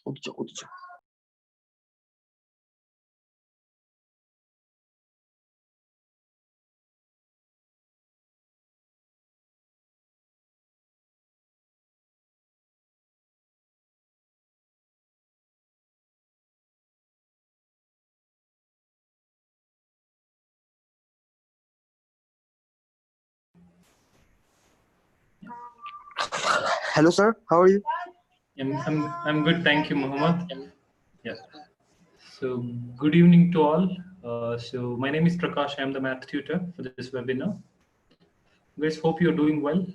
어디죠? Hello, sir. How are you? I'm good, thank you, Muhammad. Yeah. So good evening to all. So my name is Prakash. I am the math tutor for this webinar. Guys, hope you're doing well.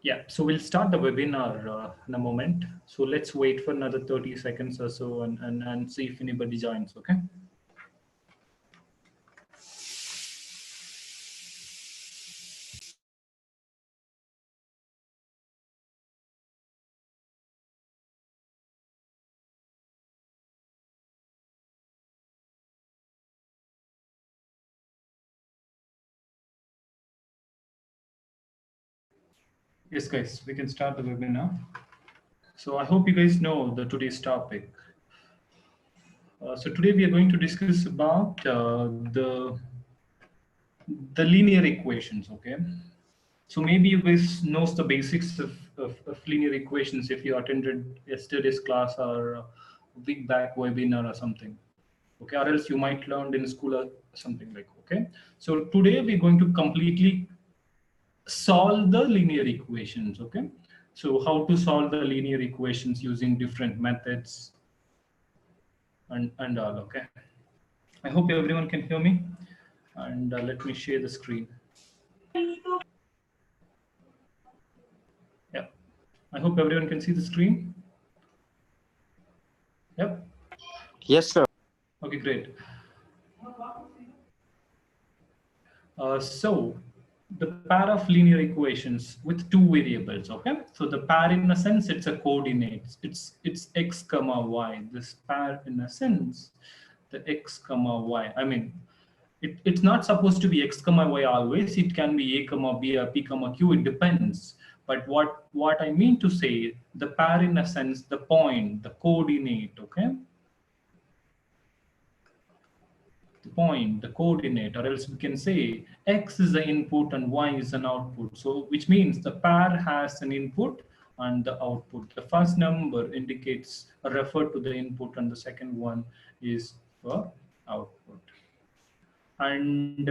Yeah. So we'll start the webinar in a moment. So let's wait for another 30 seconds or so and see if anybody joins. Okay. Yes, guys, we can start the webinar. So I hope you guys know today's topic. So today we are going to discuss about the linear equations. Okay. So maybe you guys knows the basics of linear equations if you attended yesterday's class or a week back webinar or something. Okay, or else you might learn in school or something like. Okay. So today we're going to completely solve the linear equations. Okay. So how to solve the linear equations using different methods and all. Okay. I hope everyone can hear me, and let me share the screen. Yeah. I hope everyone can see the screen. Yep. Yes, sir. Okay, great. So the pair of linear equations with two variables. Okay, so the pair in a sense it's a coordinates. It's x comma y. This pair in a sense, the x comma y. I mean, it's not supposed to be x comma y always. It can be a comma b or p comma q. It depends. But what I mean to say, the pair in a sense, the point, the coordinate. Okay. Point, the coordinate, or else we can say x is the input and y is an output. So which means the pair has an input and the output. The first number indicates or refer to the input and the second one is for output. And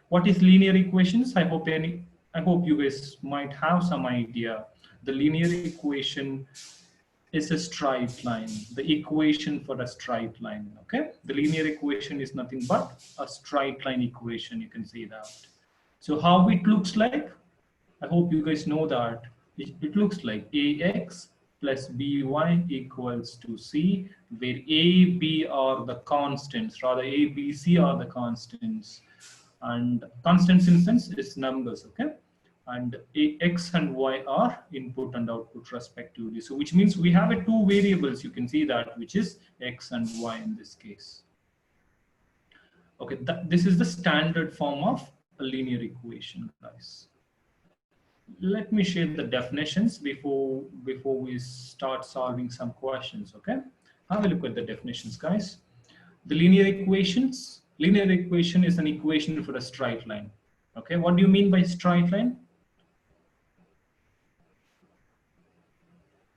what is linear equations? I hope you guys might have some idea. The linear equation is a straight line, the equation for a straight line. Okay, the linear equation is nothing but a straight line equation. You can see that. So how it looks like, I hope you guys know that it looks like ax plus by equals to c, where a, b are the constants, rather a, b, c are the constants, and constants in sense is numbers. Okay, and x and y are input and output respectively. So which means we have two variables, you can see that, which is x and y in this case. Okay, this is the standard form of a linear equation, guys. Let me share the definitions before we start solving some questions. Okay, have a look at the definitions, guys. The linear equation is an equation for a straight line. Okay, what do you mean by straight line?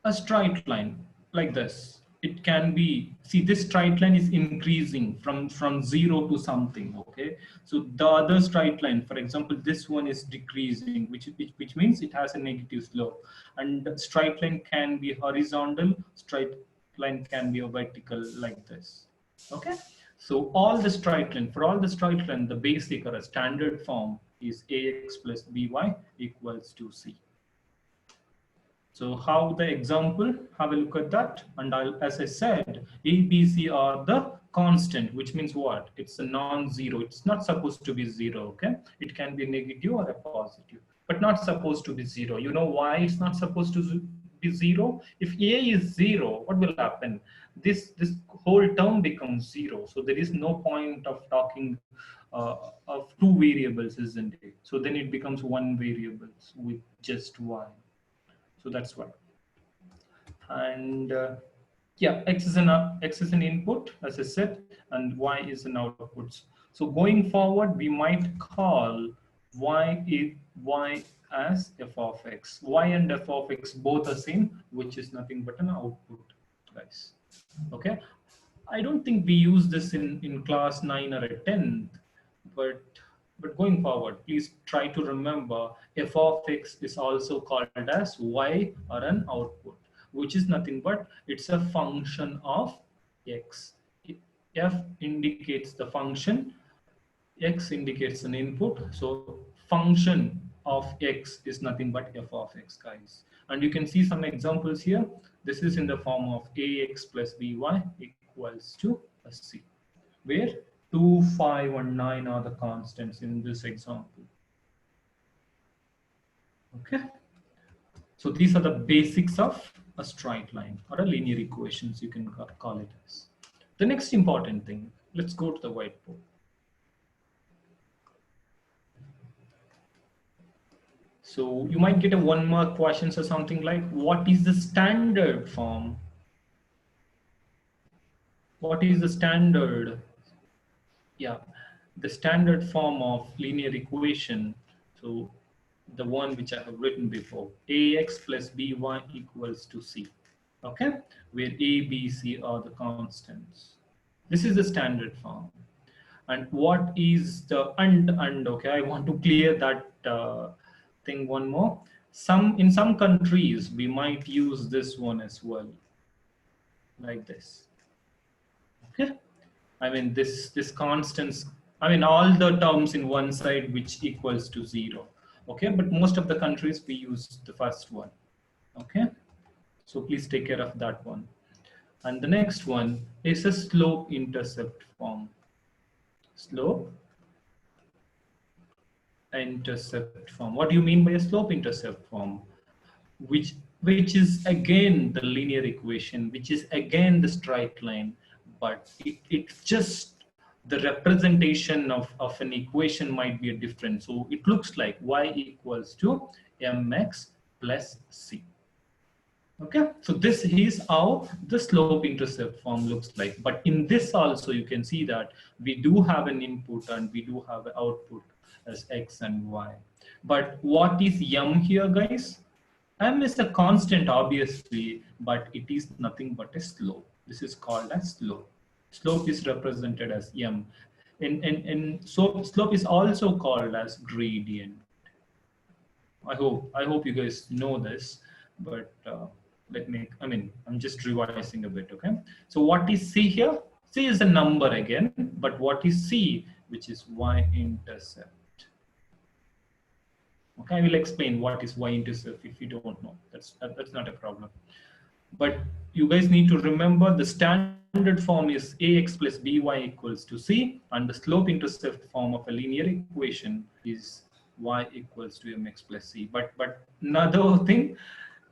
A straight line like this, it can be, see, this straight line is increasing from 0 to something. Okay, so the other straight line, for example, this one is decreasing, which means it has a negative slope. And straight line can be horizontal, straight line can be a vertical like this. Okay, so all the straight line, for all the straight line, the basic or a standard form is ax plus by equals to c. So how the example, have a look at that. And as I said, A, B, C are the constant, which means what? It's a non-zero. It's not supposed to be zero, okay? It can be negative or a positive, but not supposed to be zero. You know why it's not supposed to be zero? If A is zero, what will happen? This whole term becomes zero. So there is no point of talking of two variables, isn't it? So then it becomes one variable with just y. So that's why. And yeah, x is an input, as I said, and y is an output. So going forward, we might call y as f of x. Y and f of x both are same, which is nothing but an output, guys. Okay. I don't think we use this in class 9 or a 10, but going forward, please try to remember f of x is also called as y or an output, which is nothing but it's a function of x. F indicates the function, x indicates an input, so function of x is nothing but f of x, guys. And you can see some examples here. This is in the form of ax plus by equals to a c, where 2, 5, and 9 are the constants in this example. Okay, so these are the basics of a straight line or a linear equations, you can call it as. The next important thing, let's go to the whiteboard. So you might get a 1 mark questions or something like, what is the standard form? What is the standard? Yeah, the standard form of linear equation. So the one which I have written before, ax plus by equals to c. Okay, where a, b, c are the constants. This is the standard form. And what is the and okay, I want to clear that thing one more. In some countries we might use this one as well, like this. Okay, I mean this constants, I mean all the terms in one side which equals to 0. Okay, but most of the countries we use the first one. Okay, so please take care of that one. And the next one is a slope intercept form. Slope intercept form. What do you mean by a slope intercept form? Which is again the linear equation, which is again the straight line, but it's just the representation of an equation might be different. So it looks like y equals to mx plus c. Okay, so this is how the slope intercept form looks like. But in this also, you can see that we do have an input and we do have an output as x and y. But what is m here, guys? M is a constant, obviously, but it is nothing but a slope. This is called as slope. Slope is represented as m. So slope is also called as gradient. I hope you guys know this, but I'm just revising a bit, okay? So what is C here? C is a number again, but what is C, which is Y-intercept? Okay, I will explain what is Y-intercept if you don't know. That's not a problem. But you guys need to remember the standard form is ax plus by equals to c, and the slope intercept form of a linear equation is y equals to mx plus c. But another thing,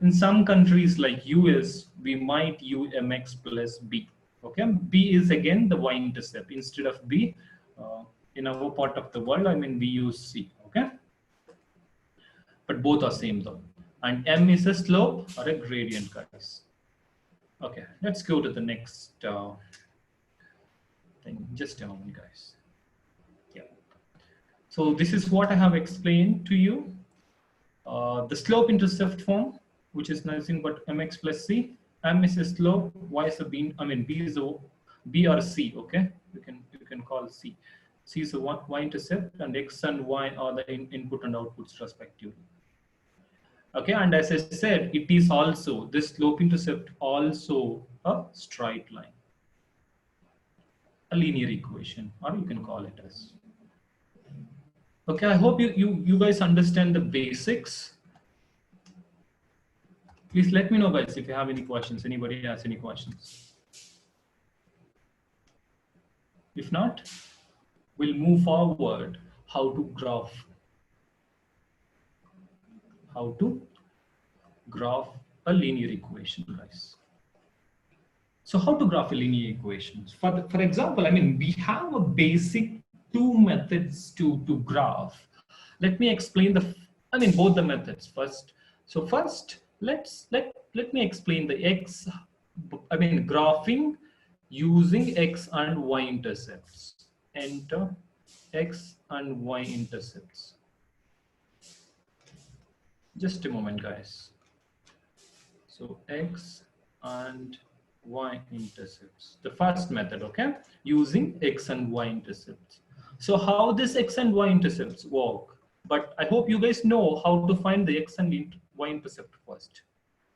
in some countries like US, we might use mx plus b. Okay, b is again the y-intercept. Instead of b, in our part of the world, I mean we use c. Okay, but both are same though. And m is a slope or a gradient, guys. Okay, let's go to the next thing. Just a moment, guys. Yeah. So this is what I have explained to you. The slope intercept form, which is nothing but mx plus c. M is a slope, y is a b. I mean b is a b or c. Okay, you can call c. C is a y-intercept, and x and y are the input and outputs respectively. Okay, and as I said, it is also, this slope intercept also a straight line, a linear equation, or you can call it as. Okay, I hope you guys understand the basics. Please let me know, guys, if you have any questions. Anybody has any questions? If not, we'll move forward how to graph a linear equation, guys. So how to graph a linear equation? For example, I mean, we have a basic two methods to graph. Let me explain both the methods first. So first, let me explain the graphing using X and Y intercepts. Enter X and Y intercepts. Just a moment, guys. So X and Y intercepts. The first method, okay? Using X and Y intercepts. So how this X and Y intercepts work? But I hope you guys know how to find the X and Y intercept first.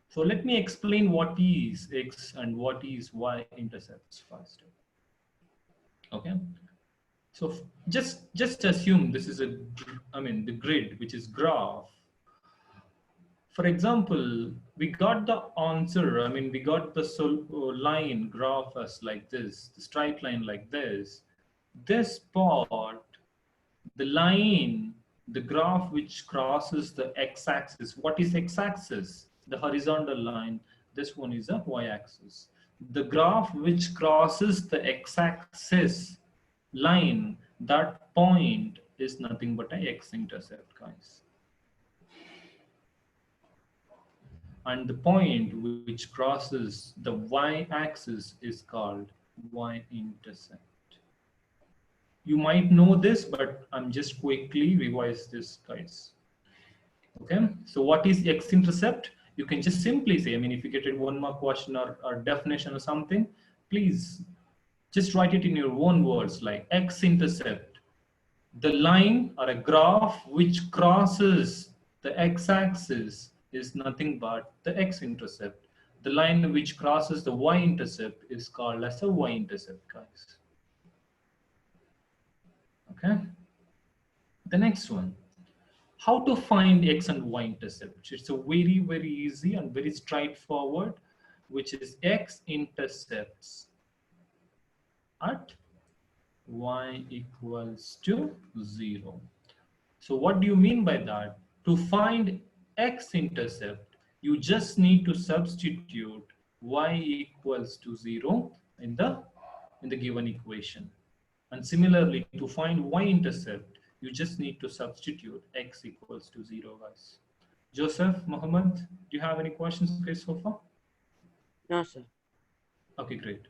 So let me explain what is X and what is Y intercepts first. Okay. So just assume this is the grid, which is graph. For example, we got the answer, we got the line graph as like this, the straight line like this. This part, the line, the graph which crosses the x-axis. What is x-axis? The horizontal line. This one is the y-axis. The graph which crosses the x-axis line, that point is nothing but an x-intercept, guys. And the point which crosses the y-axis is called y-intercept. You might know this, but I'm just quickly revise this, guys. Okay, so what is x-intercept? You can just simply say, if you get a 1 mark question or definition or something, please just write it in your own words, like x-intercept, the line or a graph which crosses the x-axis is nothing but the x-intercept. The line which crosses the y-intercept is called as a y-intercept, guys. Okay. The next one, how to find x and y-intercept. It's a very, very easy and very straightforward, which is x-intercepts at y equals to 0. So what do you mean by that? To find x-intercept, you just need to substitute y equals to 0 in the given equation. And similarly, to find y-intercept, you just need to substitute x equals to 0, guys. Joseph, Mohammed, do you have any questions, guys, so far? No, sir. Okay, great.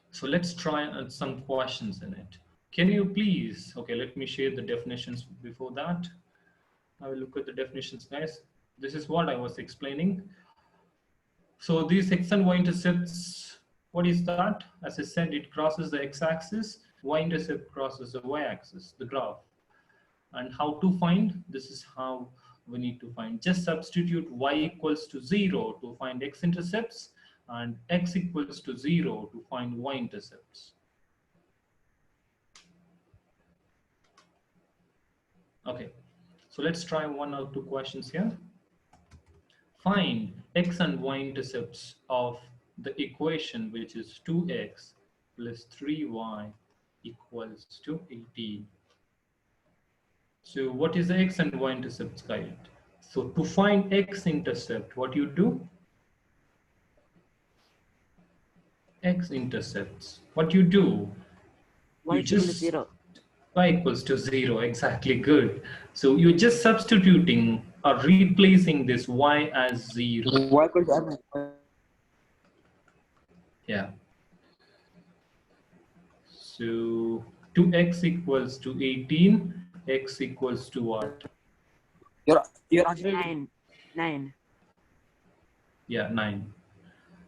So let's try some questions in it. Can you please, okay, let me share the definitions before that. I will look at the definitions, guys. This is what I was explaining. So these x and y-intercepts, what is that? As I said, it crosses the x-axis, y-intercept crosses the y-axis, the graph. And how to find? This is how we need to find. Just substitute y equals to 0 to find x-intercepts and x equals to 0 to find y-intercepts. Okay, so let's try 1 or 2 questions here. Find x and y-intercepts of the equation, which is 2x plus 3y equals to 18. So what is the x and y-intercepts, guys? So to find x-intercept, what you do? X-intercepts. What you do? Y equals to 0. Y equals to 0, exactly, good. So you're just substituting or replacing this y as 0. Y equals to M. Yeah. So 2x equals to 18, x equals to what? Your answer is 9. Yeah, 9.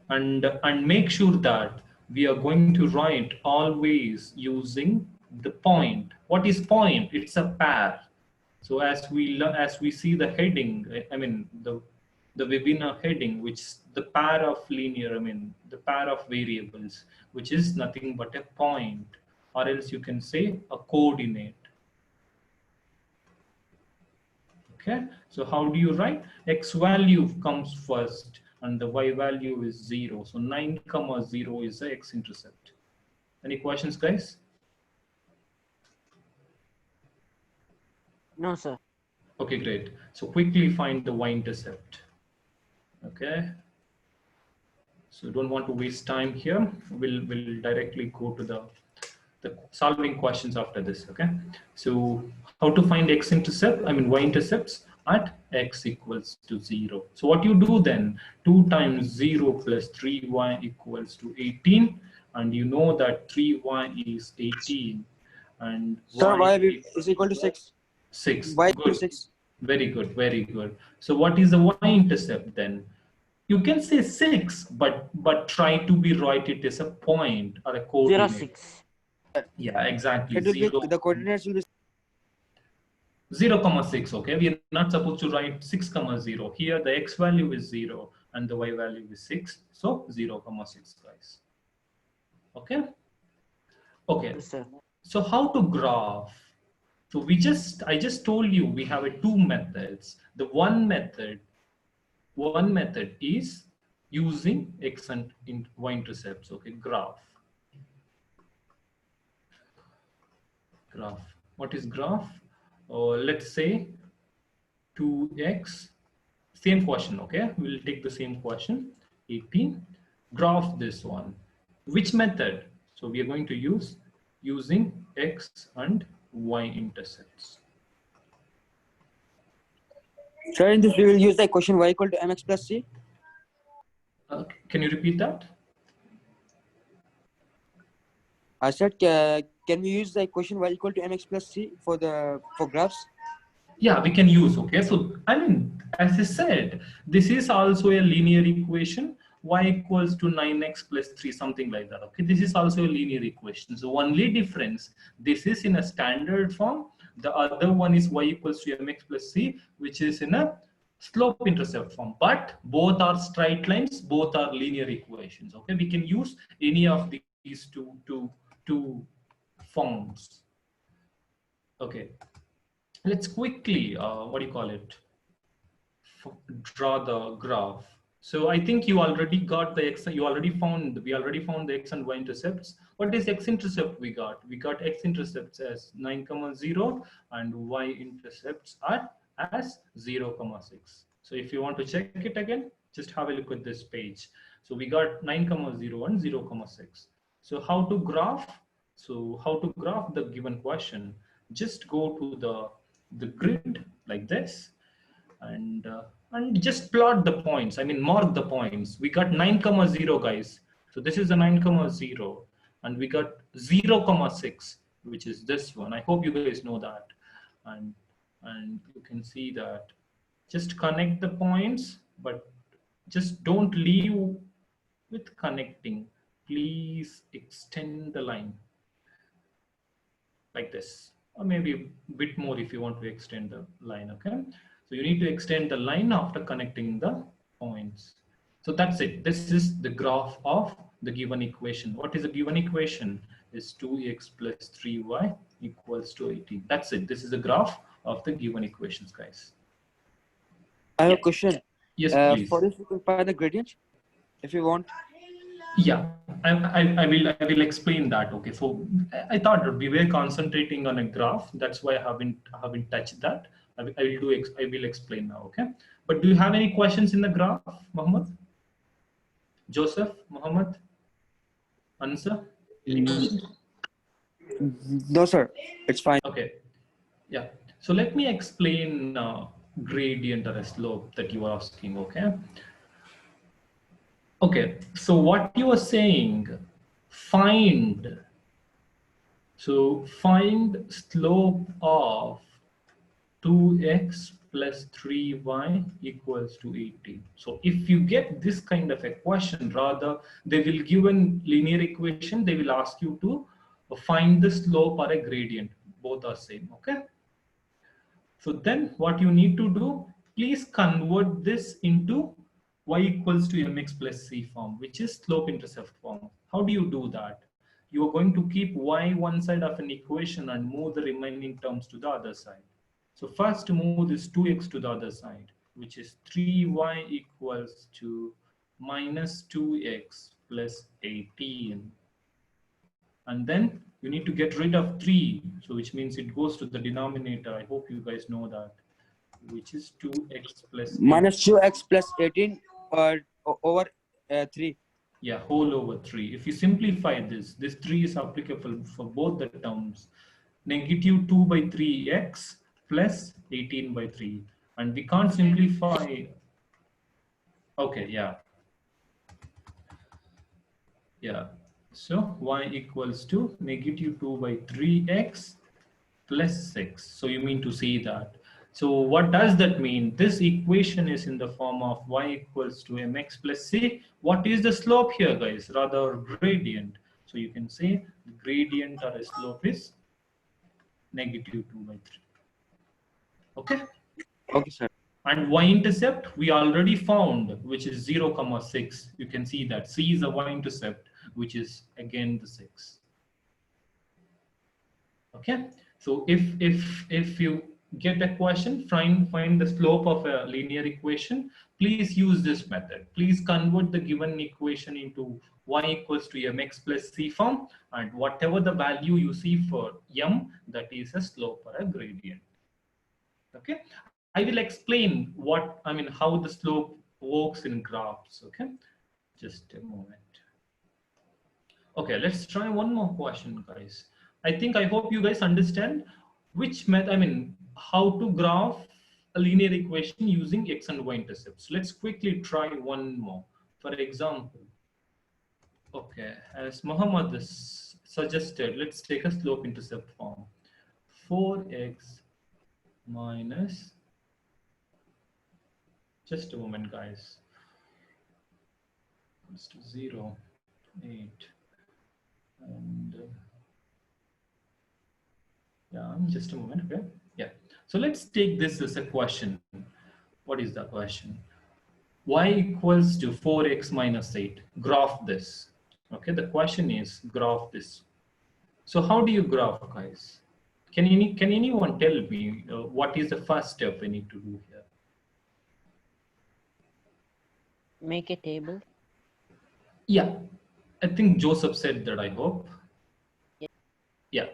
And make sure that we are going to write always using the point. What is point? It's a pair. So as we see the heading, the webinar heading, which the pair of linear, the pair of variables, which is nothing but a point, or else you can say a coordinate. Okay, so how do you write? X value comes first and the y value is 0. So 9, 0 is the x-intercept. Any questions, guys? No, sir. Okay, great. So quickly find the y-intercept. Okay. So don't want to waste time here. We'll directly go to the the solving questions after this, okay? So how to find x-intercept, I mean y-intercepts at x equals to 0. So what you do then, 2 times 0 plus 3y equals to 18, and you know that 3y is 18, and Sir, y is equal to 6. 6. Y equal to Good. 6. Very good, very good. So what is the y-intercept then? You can say 6, but try to be right. It is a point or a coordinate. 0, 6. Yeah, exactly. It will 0, be the coordinates will be 0, comma 6. Okay, we are not supposed to write 6, comma 0. Here the x value is 0 and the y value is 6. So 0, comma 6, guys. Okay. Okay. Yes, sir. So how to graph? So I just told you we have 2 methods. The one method is using x and y-intercepts. Okay, graph. What is graph? Let's say 2x, same question, okay? We'll take the same question, 18, graph this one. Which method? So we are going to use using x and y-intercepts. Sir, in this we will use the equation y equal to mx plus c. Can you repeat that? I said, can we use the equation y equal to mx plus c for graphs? Yeah, we can use, okay? So, I mean, as I said, this is also a linear equation, y equals to 9x plus 3, something like that, okay? This is also a linear equation. So, only difference, this is in a standard form. The other one is y equals to mx plus c, which is in a slope intercept form. But both are straight lines, both are linear equations, okay? We can use any of these two forms, okay? Let's quickly, draw the graph. So I think you already got the x, we already found the x and y intercepts. What is x-intercept we got? We got x-intercepts as 9, 0 and y-intercepts are as 0, 6. So if you want to check it again, just have a look at this page. So we got 9, 0 and 0, 6. So how to graph? So how to graph the given question? Just go to the grid like this, and just plot the points. I mean, mark the points. We got 9, 0, guys. So this is the 9, 0, and we got 0, 6, which is this one. I hope you guys know that, and you can see that. Just connect the points, but just don't leave with connecting. Please extend the line like this, or maybe a bit more if you want to extend the line, okay? So you need to extend the line after connecting the points. So that's it. This is the graph of the given equation. What is the given equation? Is 2x plus 3y equals to 18. That's it. This is the graph of the given equations, guys. I have a question. Yes, please. For this, we can find the gradient if you want. Yeah, I will explain that. Okay, so I thought we were concentrating on a graph. That's why I haven't touched that. I will explain now. Okay, but do you have any questions in the graph, Mohammed? Joseph, Mohammed, Ansa? Any questions? No, sir. It's fine. Okay, yeah. So let me explain gradient or a slope that you are asking. Okay. Okay, so what you are saying, find slope of 2x plus 3y equals to 18. So if you get this kind of a question, rather they will give a linear equation, they will ask you to find the slope or a gradient. Both are same, okay? So then what you need to do, please convert this into y equals to mx plus c form, which is slope intercept form. How do you do that? You are going to keep y one side of an equation and move the remaining terms to the other side. So first move this 2x to the other side, which is 3y equals to minus 2x plus 18. And then you need to get rid of 3, so which means it goes to the denominator. I hope you guys know that, which is 2x plus 18. Minus 2x plus 18 over 3. Yeah, whole over 3. If you simplify this 3 is applicable for both the terms. Negative 2 by 3x plus 18 by 3. And we can't simplify. Okay, yeah. Yeah. So y equals to negative 2 by 3x plus 6. So you mean to say that. So what does that mean? This equation is in the form of y equals to mx plus c. What is the slope here, guys? Rather gradient. So you can say the gradient or a slope is negative 2 by 3. Okay. Okay, sir. And y-intercept we already found, which is 0, 6. You can see that c is a y-intercept, which is again the 6. Okay. So if you get a question, find the slope of a linear equation, please use this method. Please convert the given equation into y equals to mx plus c form, and whatever the value you see for m, that is a slope or a gradient. Okay, I will explain how the slope works in graphs. Okay, just a moment. Okay, let's try one more question, guys. I hope you guys understand which method, how to graph a linear equation using x and y intercepts. Let's quickly try one more. For example, okay, as Muhammad has suggested, let's take a slope intercept form. 4x minus, just a moment, guys. It's to 0, 8, and yeah, just a moment. Okay, yeah. So let's take this as a question. What is the question? Y equals to 4x minus 8. Graph this. Okay, the question is graph this. So how do you graph, guys? Can anyone tell me what is the first step we need to do here? Make a table. Yeah, I think Joseph said that, I hope. Yeah.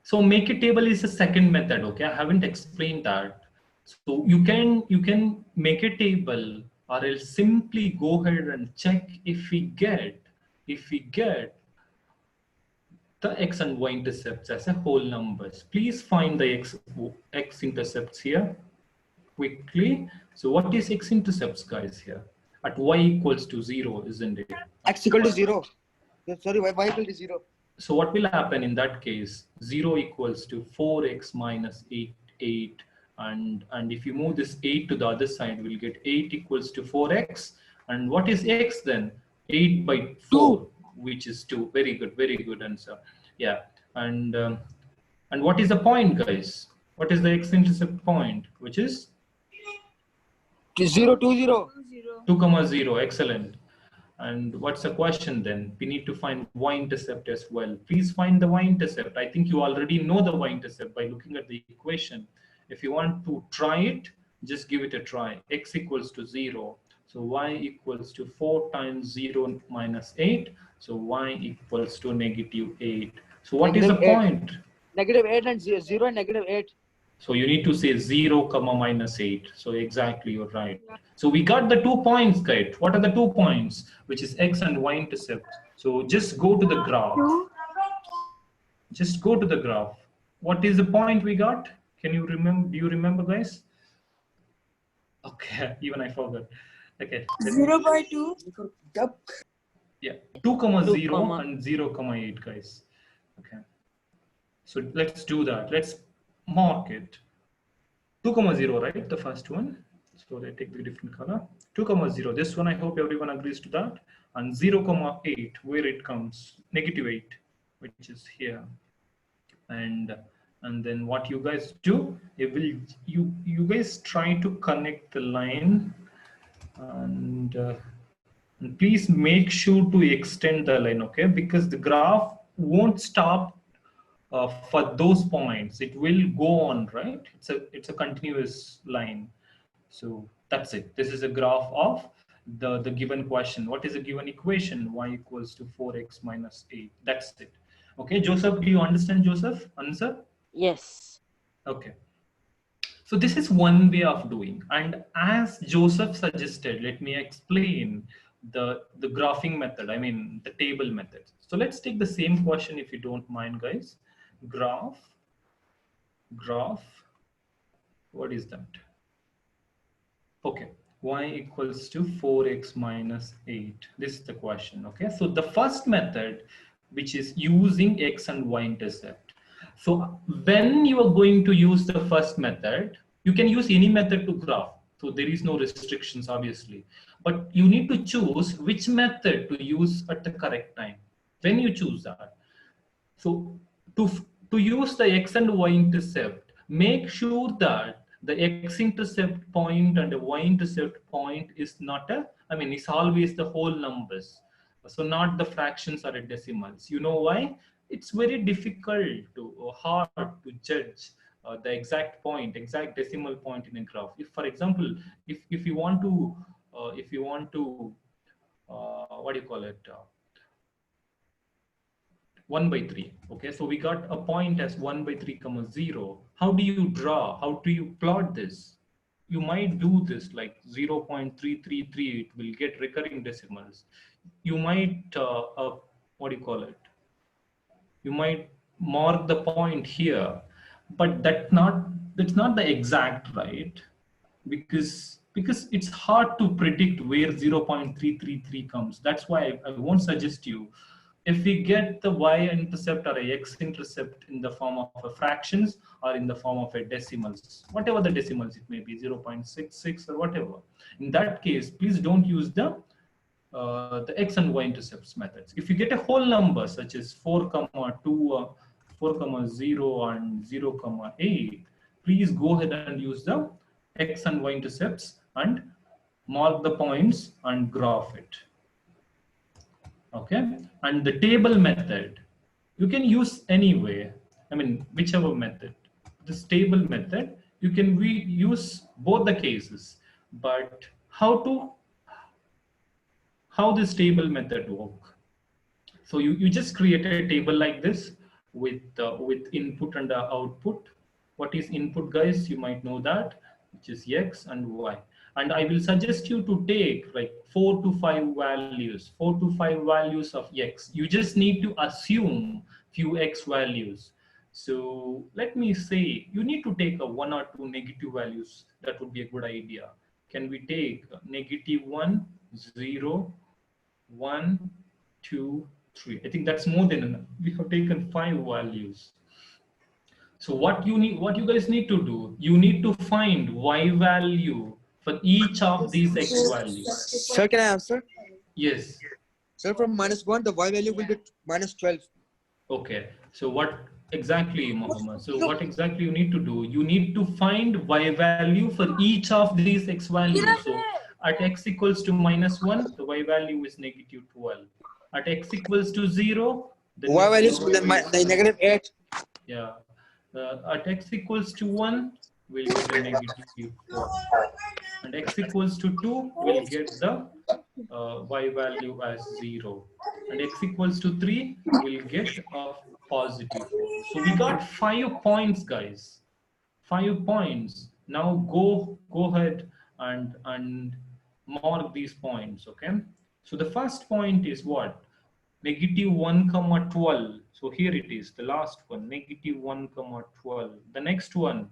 So make a table is a second method. Okay, I haven't explained that. So you can make a table, or else simply go ahead and check if we get the x and y intercepts as a whole numbers. Please find the x intercepts here quickly. So what is x intercepts, guys, here? At y equals to 0, isn't it? X equal to 0. Sorry, y equal to 0. So what will happen in that case? 0 equals to 4x minus 8. And if you move this 8 to the other side, we'll get 8 equals to 4x. And what is x then? 8 by 4, which is 2. Very good answer. Yeah. And what is the point, guys? What is the x-intercept point? Which is 0, 2, 0. 2, 0. Excellent. And what's the question then? We need to find y-intercept as well. Please find the y-intercept. I think you already know the y-intercept by looking at the equation. If you want to try it, just give it a try. X equals to 0. So y equals to 4 times 0 minus 8. So y equals to negative 8. So what is the point? Negative 8 and 0 and negative 8. So you need to say 0, minus 8. So exactly, you're right. So we got the 2 points, guys. What are the 2 points? Which is x and y intercept. So just go to the graph. Just go to the graph. What is the point we got? Can you remember? Do you remember, guys? Okay, even I forgot. Okay. 0 by 2. Yeah, 2, 0 and 0, 8, guys. Okay. So let's do that. Let's mark it. 2, 0, right? The first one. So they take the different color. 2, 0. This one, I hope everyone agrees to that. And 0, 8, where it comes, negative 8, which is here. And then what you guys do, you guys try to connect the line, and please make sure to extend the line, okay? Because the graph won't stop for those points. It will go on, right? It's a continuous line. So that's it. This is a graph of the given question. What is the given equation? Y equals to 4x minus 8. That's it. Okay, Joseph, do you understand, Joseph? Answer? Yes. Okay. So this is one way of doing. And as Joseph suggested, let me explain. the graphing method, I mean the table method. So let's take the same question if you don't mind, guys. Graph, what is that? Okay, y equals to 4x minus 8. This is the question. Okay, so the first method, which is using x and y-intercept. So when you are going to use the first method, you can use any method to graph. So there is no restrictions, obviously, but you need to choose which method to use at the correct time. When you choose that, so to use the x and y-intercept, make sure that the x-intercept point and the y-intercept point is not a, I mean, it's always the whole numbers. So not the fractions or the decimals. You know why? It's very difficult to, or hard to judge the exact point, exact decimal point in a graph. If, for example, if you want to, what do you call it? 1 by 3. Okay, so we got a point as 1 by 3 comma 0. How do you draw? How do you plot this? You might do this like 0.333. It will get recurring decimals. You might what do you call it? You might mark the point here, but that's not the exact, right? Because it's hard to predict where 0.333 comes. That's why I won't suggest you. If we get the y-intercept or a x-intercept in the form of a fractions or in the form of a decimals, whatever the decimals it may be, 0.66 or whatever, in that case, please don't use the x and y-intercepts methods. If you get a whole number such as 4, 2, 4, 0 and 0, 8, please go ahead and use the x and y-intercepts and mark the points and graph it. Okay, and the table method you can use anyway. I mean, whichever method. This table method you can use both the cases, but how this table method work? So you just create a table like this with input and output. What is input, guys? You might know that, which is x and y. And I will suggest you to take like 4 to 5 values of x. You just need to assume few x values. So let me say you need to take a 1 or 2 negative values. That would be a good idea. Can we take -1, 0, 1, 2, 3? I think that's more than enough. We have taken 5 values. So what you guys need to do, you need to find y value for each of these x values. Sir, can I answer? Yes. Sir, from -1, the y value will be -12. Okay. So what exactly, Mohammed? So what exactly you need to do? You need to find y value for each of these x values. So at x equals to -1, the y value is -12. At x equals to 0, the Y value is -8. Yeah. At x equals to 1, we'll get a -4. And x equals to 2, we'll get the y value as 0. And x equals to 3, we'll get a +4. So we got 5 points, guys. 5 points. Now go ahead and mark these points, okay? So the first point is what? -1, 12. So here it is, the last one, -1, 12. The next one,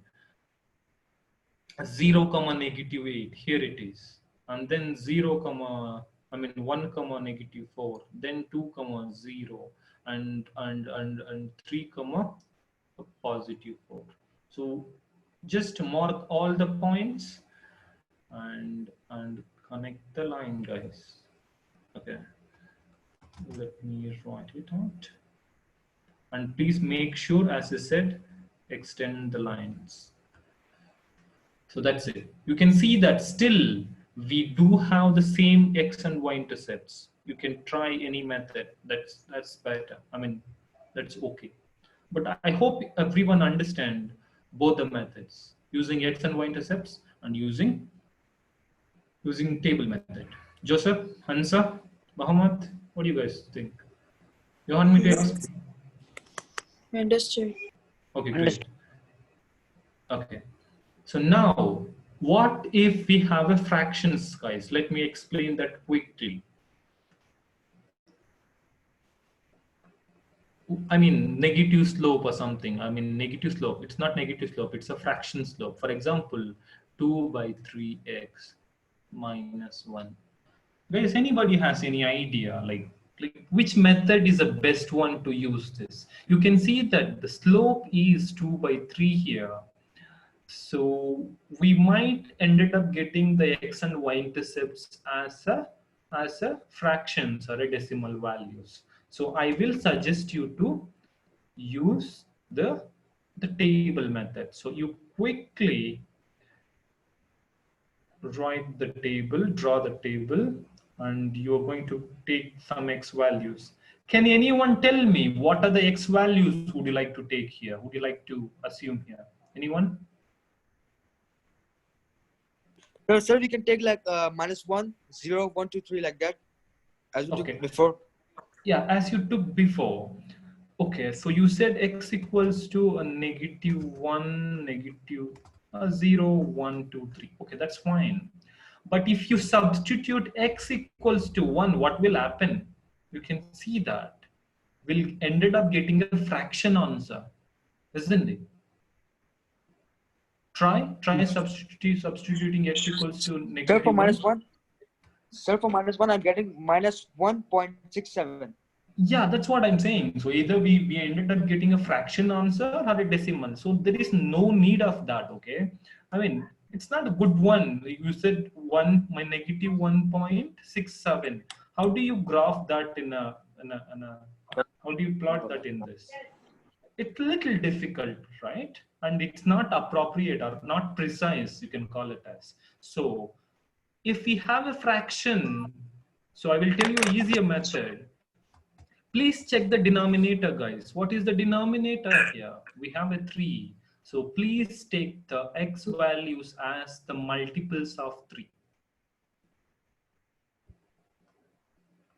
0, -8. Here it is. And then 1, -4. Then 2, 0. And 3, +4. So just mark all the points and connect the line, guys. Okay. Let me write it out. And please make sure, as I said, extend the lines. So that's it. You can see that still we do have the same x and y intercepts. You can try any method. That's better. I mean, that's okay. But I hope everyone understand both the methods, using x and y intercepts and using table method. Joseph, Hansa, Muhammad, what do you guys think? You want me to explain? Understood. Okay, great. Okay. So now, what if we have a fractions, guys? Let me explain that quickly. I mean, negative slope or something. I mean, negative slope. It's not negative slope. It's a fraction slope. For example, 2 by 3x minus 1. Guys, anybody has any idea like which method is the best one to use this? You can see that the slope is 2 by 3 here. So we might ended up getting the x and y intercepts as a fractions or a decimal values. So I will suggest you to use the table method. So you quickly write the table, draw the table, and you are going to take some x values. Can anyone tell me what are the x values would you like to take here? Would you like to assume here? Anyone? So, sir, we can take like -1, 0, 1, 2, 3 like that, as we Okay. did before. Yeah, as you took before. Okay, so you said x equals to a -1, -0, 1, 2, 3. Okay, that's fine. But if you substitute x equals to 1, what will happen? You can see that we'll ended up getting a fraction answer, isn't it? Try substituting x equals to Sir, for -1. -1, sir, for -1, I'm getting -1.67. Yeah, that's what I'm saying. So either we ended up getting a fraction answer or a decimal. So there is no need of that, okay? I mean, it's not a good one. You said my -1.67. How do you graph that in a how do you plot that in this? It's a little difficult, right? And it's not appropriate or not precise, you can call it as. So if we have a fraction, so I will tell you an easier method. Please check the denominator, guys. What is the denominator here? We have a 3. So please take the x values as the multiples of 3.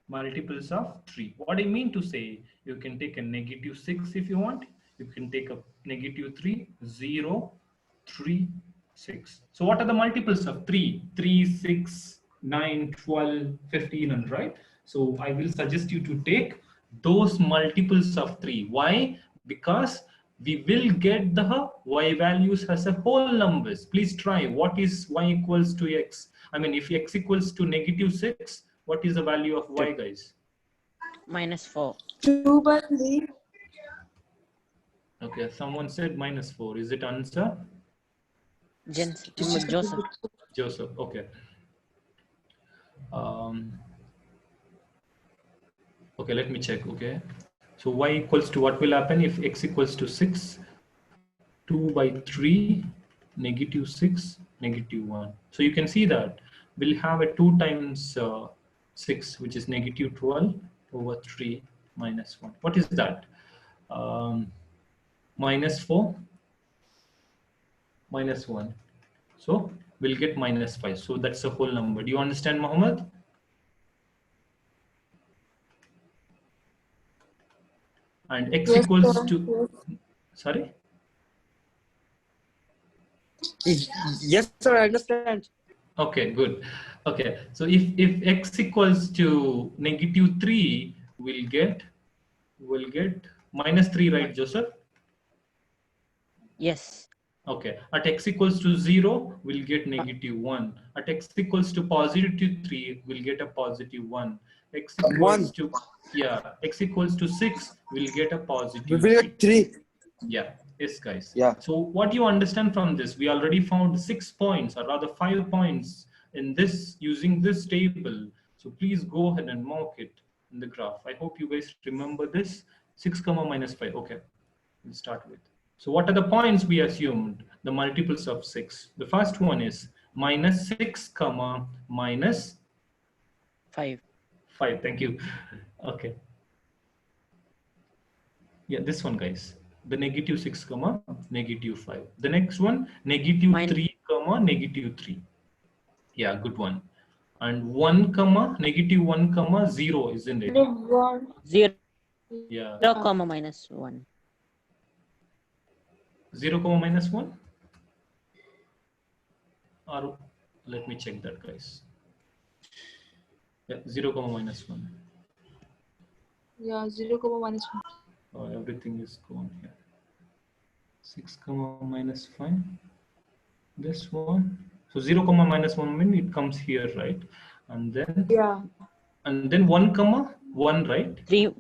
Multiples of 3. What I mean to say, you can take a -6 if you want. You can take a -3, 0, 3, 6. So what are the multiples of 3? 3, 6, 9, 12, 15, and right? So I will suggest you to take those multiples of 3. Why? Because we will get the y values as a whole numbers. Please try. What is y equals to x? I mean, if x equals to -6, what is the value of y, guys? -4. 2 by 3. Okay, someone said -4. Is it answer? Joseph. Joseph, okay. Okay, let me check, okay. So y equals to what will happen if x equals to 6? 2 by 3, -6, -1. So you can see that we'll have a 2 times 6, which is -12 over 3 minus 1. What is that? -4 minus 1. So we'll get -5. So that's a whole number. Do you understand, Mohammed? And x Yes, equals sir. to, Yes. sorry? Yes, sir, I understand. Okay, good. Okay, so if x equals to -3, we'll get -3, right, Joseph? Yes. Okay, at x equals to 0, we'll get -1. At x equals to +3, we'll get a +1. X equals 1. to, yeah, x equals to 6, we'll get a We will get 3. Yeah, yes, guys. Yeah. So what do you understand from this? We already found 6 points, or rather 5 points in this, using this table. So please go ahead and mark it in the graph. I hope you guys remember this. 6, -5. Okay, we'll start with. So what are the points we assumed? The multiples of 6. The first one is -6, -5. 5. Thank you. Okay. Yeah, this one, guys. The -6, -5. The next one, -3, -3. Yeah, good one. And 1, -1, 0, isn't it? 1. 0, Yeah. -1. 0, -1. Or let me check that, guys. Yeah, 0, -1. Yeah, 0, -1. Everything is gone here. 6 comma minus 5. This one. So 0 comma minus 1 means it comes here, right? And then Yeah. 1 comma 1, right? 3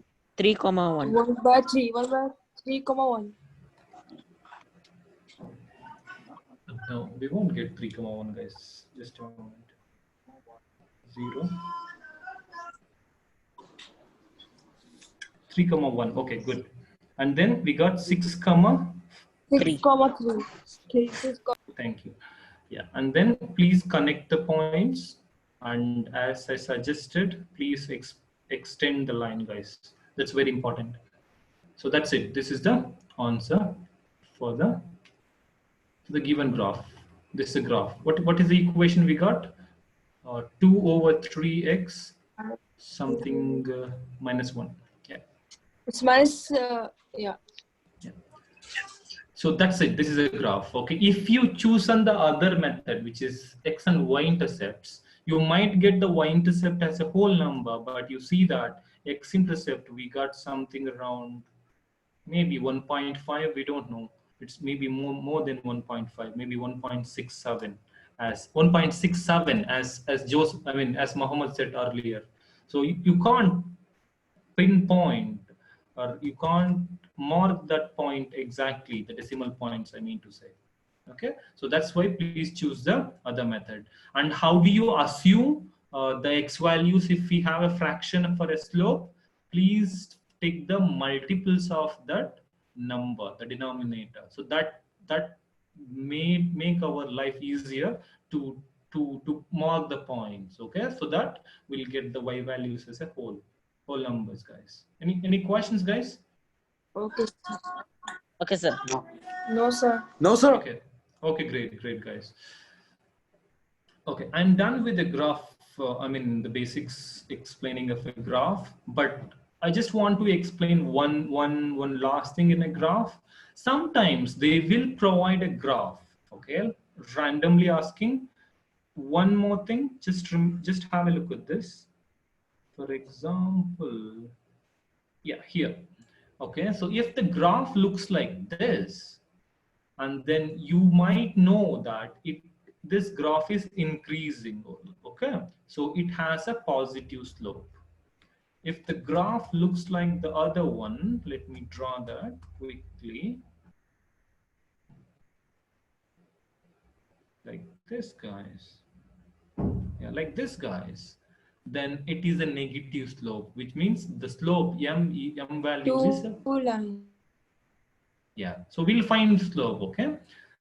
comma 1. 1 by 3. 1 by 3 comma 1. No, we won't get 3 comma 1, guys. Just a moment. 0. 3 comma 1. Okay, good. And then we got 6 comma 6 3. comma 3. 3. 6 comma. Thank you. Yeah, and then please connect the points. And as I suggested, please extend the line, guys. That's very important. So that's it. This is the answer for the given graph. This is a graph. What is the equation we got? 2 over 3x something minus 1. Yeah. It's minus, yeah. So that's it. This is a graph. Okay. If you choose on the other method, which is x and y intercepts, you might get the y-intercept as a whole number, but you see that x-intercept, we got something around maybe 1.5. We don't know. It's maybe more than 1.5, maybe 1.67 as 1.67 as Joseph, I mean, as Muhammad said earlier. So you can't pinpoint, or you can't mark that point exactly, the decimal points I mean to say. Okay, so that's why please choose the other method. And how do you assume the x values? If we have a fraction for a slope, please take the multiples of that number, the denominator. So that may make our life easier to mark the points. Okay, so that we'll get the y values as a whole numbers, guys. Any questions, guys? Okay. Okay, sir. No, sir. No, sir. Okay, great, guys. Okay, I'm done with the graph. I mean, the basics explaining of a graph, but I just want to explain one last thing in a graph. Sometimes they will provide a graph, okay, randomly asking. One more thing, just have a look at this. For example, yeah, here. Okay, so if the graph looks like this, and then you might know that this graph is increasing. Okay, so it has a positive slope. If the graph looks like the other one, let me draw that quickly, like this, guys. Yeah, like this, guys. Then it is a negative slope, which means the slope m value is Two lines. yeah. So we'll find slope. Okay,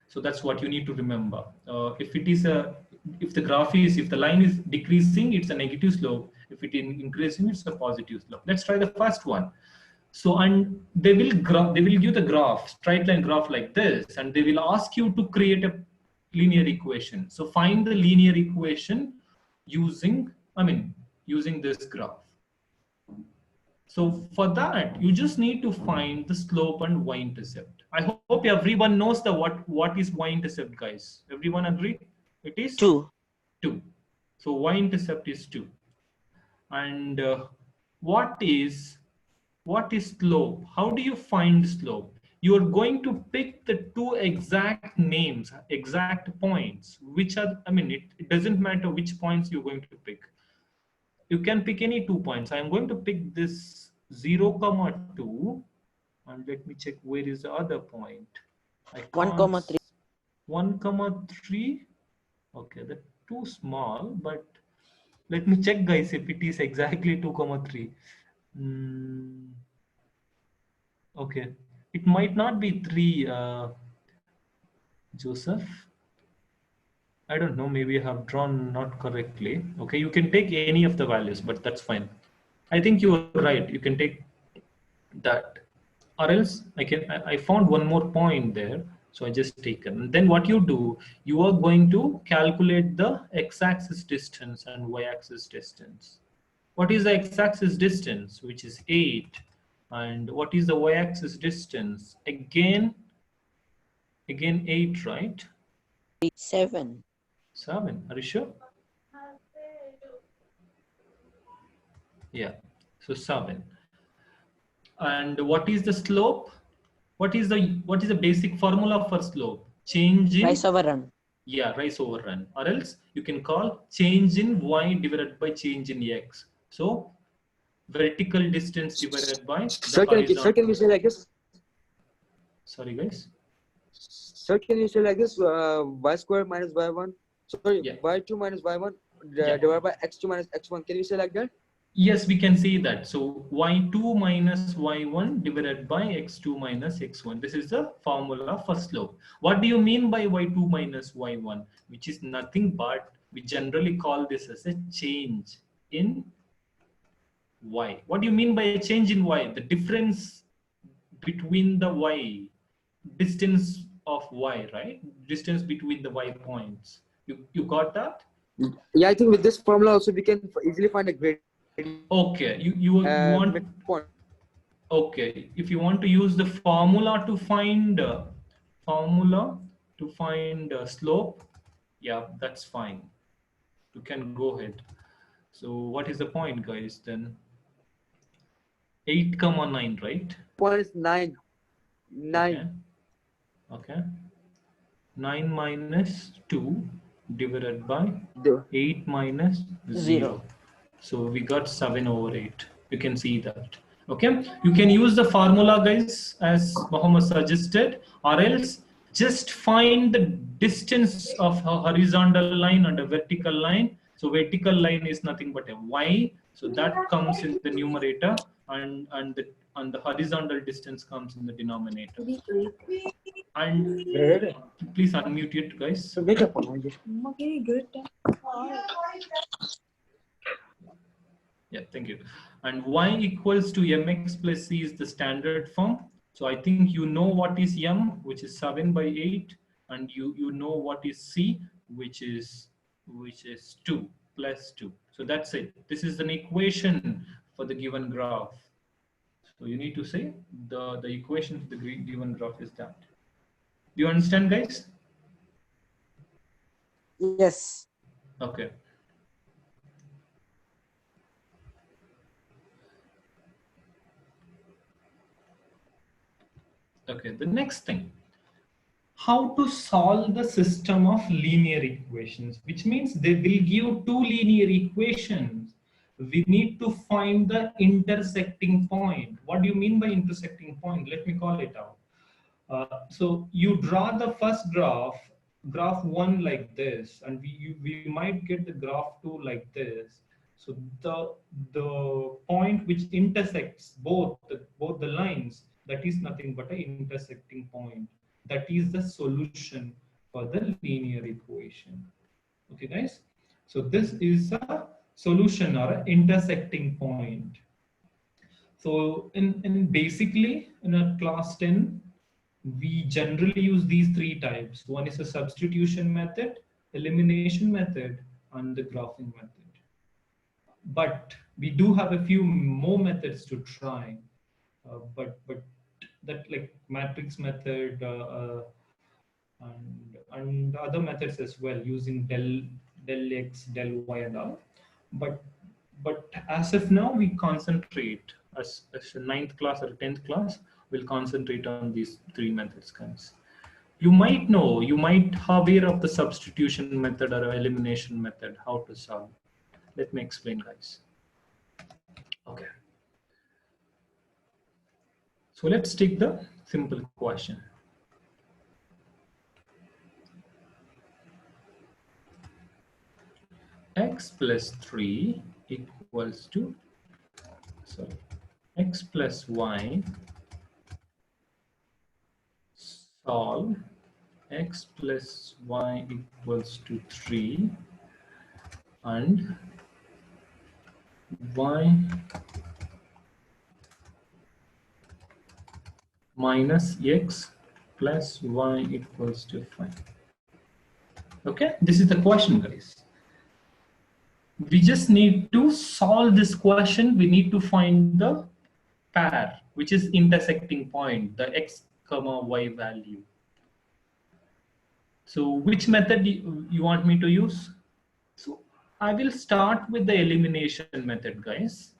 so that's what you need to remember. If the line is decreasing, it's a negative slope. If it is increasing, it's a positive slope. Let's try the first one. So, and they will give the graph, straight line graph like this, and they will ask you to create a linear equation. So find the linear equation using this graph. So for that, you just need to find the slope and y-intercept. I hope everyone knows what is y-intercept, guys. Everyone agree? It is 2. 2. So y-intercept is 2. And what is slope? How do you find slope? You are going to pick the two exact names, exact points, which are, it doesn't matter which points you're going to pick. You can pick any 2 points. I'm going to pick this 0,2, and let me check where is the other point. 1,3. 1,3. Okay, that's too small, but let me check, guys, if it is exactly 2,3. Okay, it might not be 3, Joseph. I don't know, maybe I have drawn not correctly. Okay, you can take any of the values, but that's fine. I think you're right. You can take that, or else I found one more point there, so I just taken. And then what you do, you are going to calculate the x-axis distance and y-axis distance. What is the x-axis distance, which is 8, and what is the y-axis distance? Again 8, right? 7. 7. Are you sure? Yeah. So 7. And what is the slope? What is the basic formula for slope? Change in Rise over run. yeah, rise over run, or else you can call change in y divided by change in x. So vertical distance divided by the Sir, horizontal. can we say like this? Sorry, guys. Sir, can you say like this? Y square minus y1. Sorry, Yeah. y2 minus y1 Yeah. divided by x2 minus x1. Can you say like that? Yes, we can see that. So y2 minus y1 divided by x2 minus x1. This is the formula for slope. What do you mean by y2 minus y1? Which is nothing but we generally call this as a change in y. What do you mean by a change in y? The difference between the y, distance of y, right? Distance between the y points. You got that? Yeah, I think with this formula also we can easily find a gradient. Okay, you want midpoint. okay. If you want to use the formula to find slope, yeah, that's fine. You can go ahead. So what is the point, guys? Then 8, 9, right? Point is 9. Okay. Okay. 9 minus 2 divided by 8 minus 0. So we got 7 over 8. You can see that. Okay. You can use the formula, guys, as Mohammed suggested, or else just find the distance of a horizontal line and a vertical line. So vertical line is nothing but a y. So that comes in the numerator, and the horizontal distance comes in the denominator. And please unmute it, guys. Yeah, thank you. And y equals to mx plus c is the standard form. So I think you know what is m, which is 7 by 8, and you know what is c, which is 2 plus 2. So that's it. This is an equation for the given graph. So you need to say the equation for the given graph is that. Do you understand, guys? Yes. Okay. Okay, the next thing. How to solve the system of linear equations, which means they will give two linear equations. We need to find the intersecting point. What do you mean by intersecting point? Let me call it out. So you draw the first graph 1 like this, and we might get the graph 2 like this. So the point which intersects both the lines, that is nothing but an intersecting point. That is the solution for the linear equation. Okay, guys. So this is a solution or an intersecting point. So in basically in a class 10, we generally use these three types. One is a substitution method, elimination method, and the graphing method. But we do have a few more methods to try. But that like matrix method and other methods as well, using del x, del y, and all. But as of now, we concentrate as a 9th class or 10th class. We'll concentrate on these three methods, guys. You might know, you might aware of the substitution method or elimination method, how to solve. Let me explain, guys. Okay. So let's take the simple question. X plus 3 equals to, sorry, x plus y solve x plus y equals to 3 and y minus x plus y equals to 5. Okay, this is the question, guys. We just need to solve this question. We need to find the pair, which is intersecting point, the x comma y value. So which method you want me to use? So I will start with the elimination method, guys.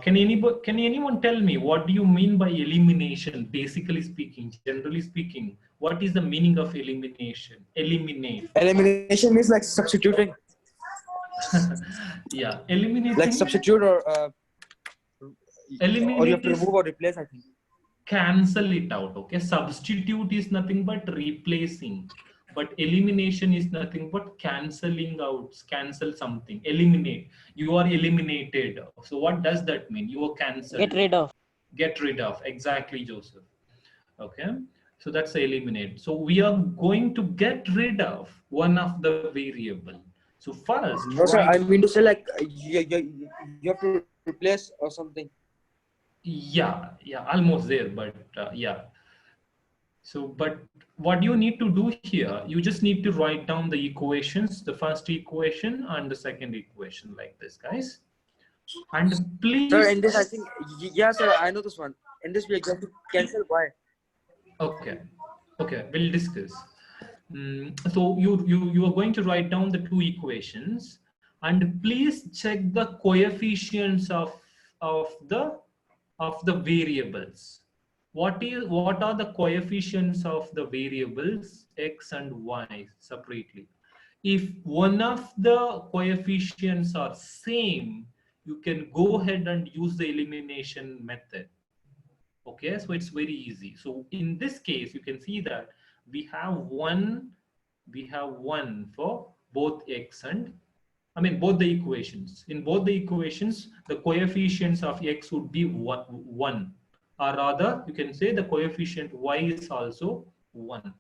Can anyone tell me what do you mean by elimination? Basically speaking, generally speaking, what is the meaning of elimination? Eliminate. Elimination means like substituting, Yeah, like eliminating. substitute or you have to Eliminate is remove or replace, I think. cancel it out. Okay, substitute is nothing but replacing, but elimination is nothing but canceling out. Cancel something. Eliminate. You are eliminated. So what does that mean? You are cancelled. Get rid of. Get rid of. Exactly, Joseph. Okay, so that's eliminate. So we are going to get rid of one of the variable. So first, No, sir. I mean to say like you have to replace or something. yeah, almost there, but yeah. So, but what you need to do here, you just need to write down the equations, the first equation and the second equation like this, guys. And please. Sir, in this, I think, yeah, sir, I know this one. In this, we are going to cancel Y. Okay, we'll discuss. So you are going to write down the two equations, and please check the coefficients of the variables. What are the coefficients of the variables x and y separately? If one of the coefficients are same, you can go ahead and use the elimination method. Okay, so it's very easy. So in this case, you can see that we have one for both x and, I mean, both the equations. In both the equations, the coefficients of x would be 1, or rather, you can say the coefficient y is also 1.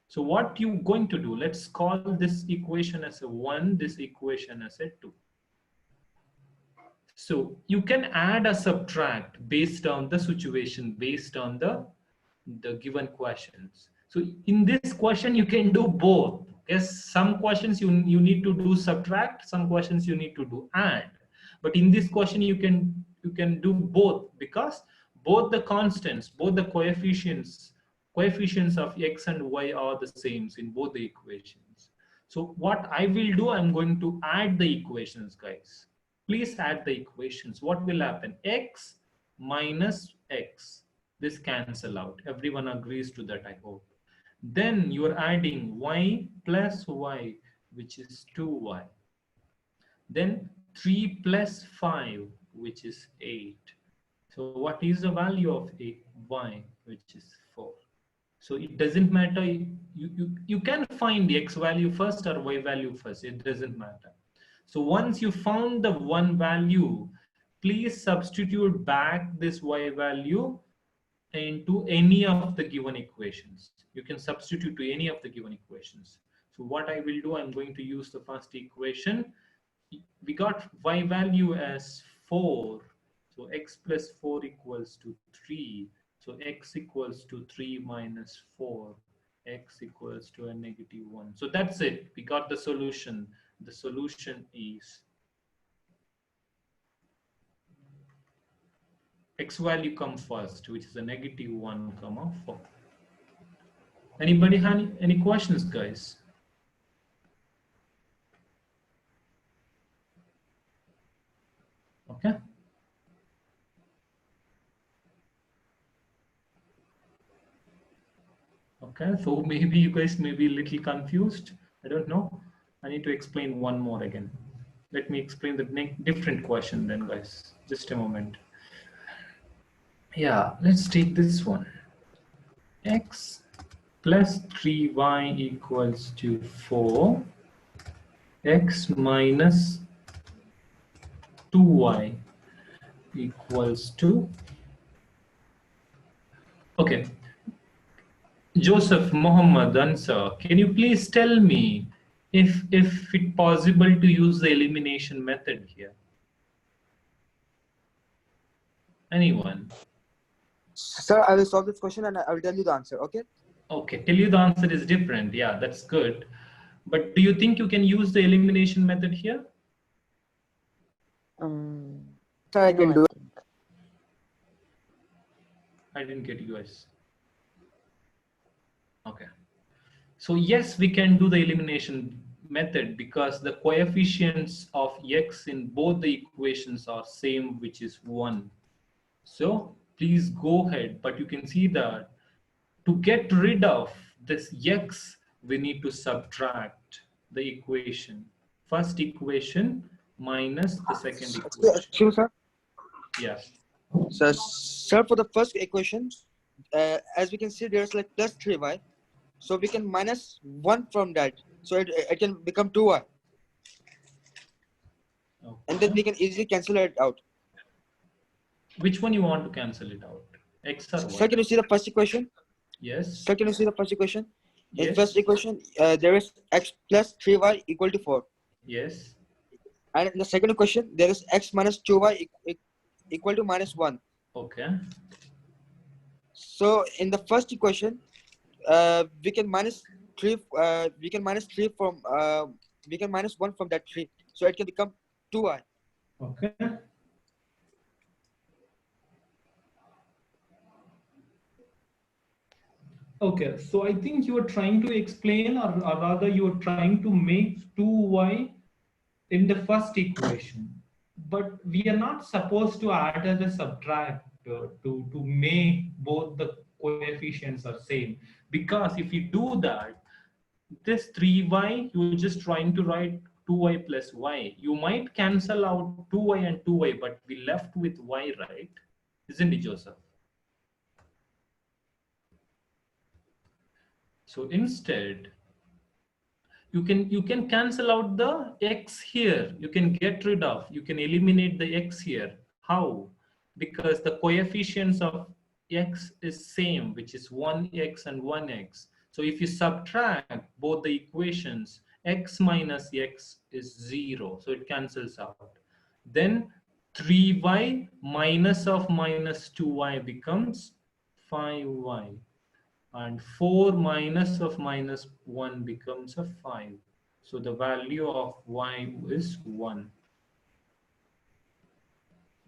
So what you're going to do, let's call this equation as a 1, this equation as a 2. So you can add or subtract based on the situation, based on the given questions. So in this question, you can do both. Yes, some questions you need to do subtract, some questions you need to do add. But in this question, you can do both, because both the constants, both the coefficients of x and y are the same in both the equations. So what I will do, I'm going to add the equations, guys. Please add the equations. What will happen? X minus x. This cancel out. Everyone agrees to that, I hope. Then you are adding y plus y, which is 2y. Then 3 plus 5, which is 8. So what is the value of y, which is 4? So it doesn't matter. You can find the x value first or y value first. It doesn't matter. So once you found the one value, please substitute back this y value into any of the given equations. You can substitute to any of the given equations. So what I will do, I'm going to use the first equation. We got y value as 4. So x plus 4 equals to 3. So x equals to 3 minus 4. X equals to a negative 1. So that's it. We got the solution. The solution is x value come first, which is a negative 1, 4. Anybody have any questions, guys? Okay. Okay, so maybe you guys may be a little confused. I don't know. I need to explain one more again. Let me explain the different question then, guys. Just a moment. Yeah, let's take this one. X plus 3y equals to 4. X minus 2y equals to, okay, Joseph Mohammed Answer, can you please tell me if it's possible to use the elimination method here? Anyone? Sir, I will solve this question and I will tell you the answer, okay? Okay, tell you the answer is different. Yeah, that's good. But do you think you can use the elimination method here? Sir, I can do it. I didn't get you guys. Okay. So yes, we can do the elimination method because the coefficients of x in both the equations are same, which is 1. So please go ahead, but you can see that to get rid of this x, we need to subtract the equation. First equation minus the second equation. Excuse me, sir. Yes. So, sir, for the first equation, as we can see, there's like plus 3y. So we can minus 1 from that. So it can become 2y. Okay. And then we can easily cancel it out. Which one you want to cancel it out? X or Sir, y? can you see the first equation? Yes. Sir, can you see the first equation? In Yes. first equation, there is x plus 3y equal to 4. Yes. And in the second equation, there is x minus 2y equal to minus 1. Okay. So in the first equation, we can minus 3. We can minus 3 from. We can minus 1 from that 3. So it can become 2y. Okay. Okay, so I think you are trying to explain, or rather you are trying to make 2y in the first equation. But we are not supposed to add as a subtract to make both the coefficients are same. Because if you do that, this 3y, you're just trying to write 2y plus y. You might cancel out 2y and 2y, but we left with y, right? Isn't it, Joseph? So instead, you can cancel out the x here. You can get rid of, you can eliminate the x here. How? Because the coefficients of x is same, which is 1x and 1x. So if you subtract both the equations, x minus x is 0. So it cancels out. Then 3y minus of minus 2y becomes 5y. And 4 minus of minus 1 becomes a 5. So the value of y is 1.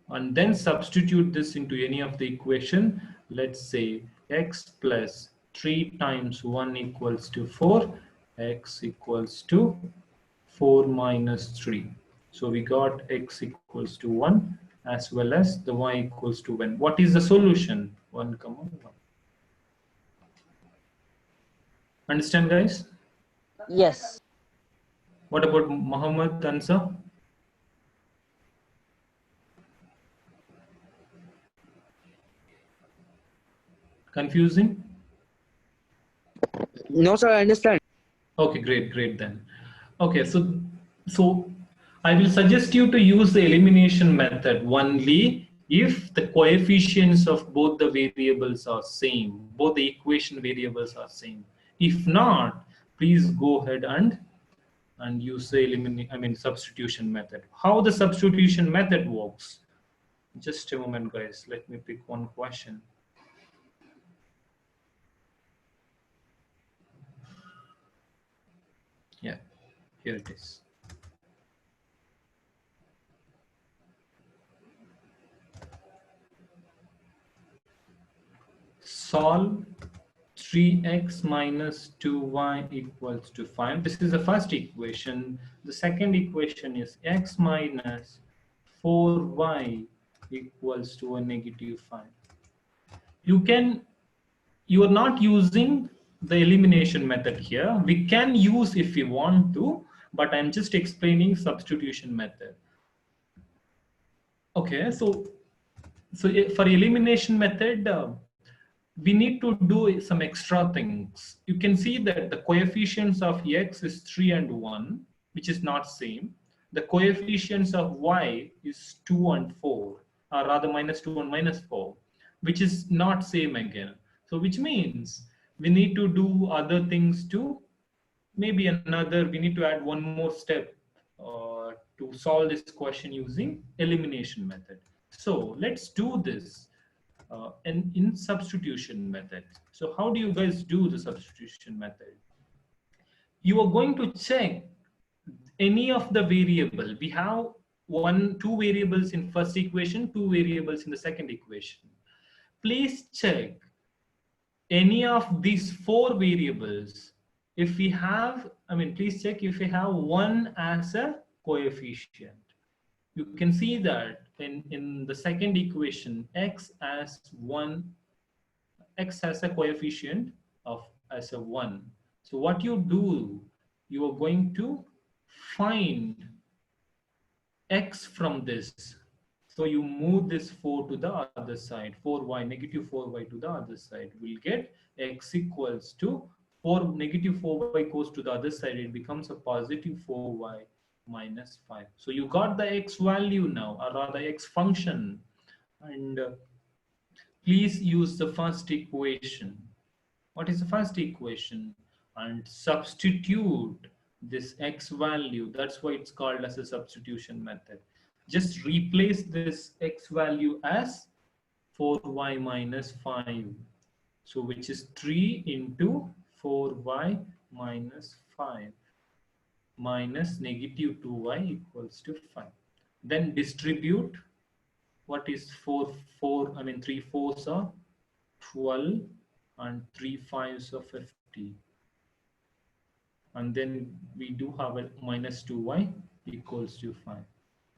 And then substitute this into any of the equation. Let's say x plus 3 times 1 equals to 4. X equals to 4 minus 3. So we got x equals to 1 as well as the y equals to 1. What is the solution? 1, 1. Understand, guys? Yes. What about Muhammad answer? Confusing? No, sir, I understand. Okay, great then. Okay, so I will suggest you to use the elimination method only if the coefficients of both the variables are same, both the equation variables are same. If not, please go ahead and use the substitution method. How the substitution method works? Just a moment, guys. Let me pick one question. Yeah, here it is. Solve 3x minus 2y equals to 5. This is the first equation. The second equation is x minus 4y equals to a negative 5. You are not using the elimination method here. We can use if we want to, but I'm just explaining substitution method. Okay, so for elimination method, we need to do some extra things. You can see that the coefficients of x is 3 and 1, which is not same. The coefficients of y is 2 and 4, or rather minus 2 and minus 4, which is not same again. So which means we need to do other things too. Maybe we need to add one more step to solve this question using elimination method. So let's do this. And in substitution method. So how do you guys do the substitution method? You are going to check any of the variable. We have two variables in first equation, 2 variables in the second equation. Please check any of these 4 variables if we have, I mean, please check if we have 1 as a coefficient. You can see that in the second equation, x has a coefficient of as a 1. So what you do, you are going to find x from this. So you move this 4 to the other side, 4y, negative 4y to the other side. We'll get x equals to 4, negative 4y goes to the other side, it becomes a positive 4y minus 5. So you got the x value now, or rather x function. And please use the first equation. What is the first equation? And substitute this x value. That's why it's called as a substitution method. Just replace this x value as 4y minus 5. So which is 3 into 4y minus 5 minus negative 2y equals to 5. Then distribute. What is 3 4s are 12 and 3 5s are 50. And then we do have a minus 2y equals to 5.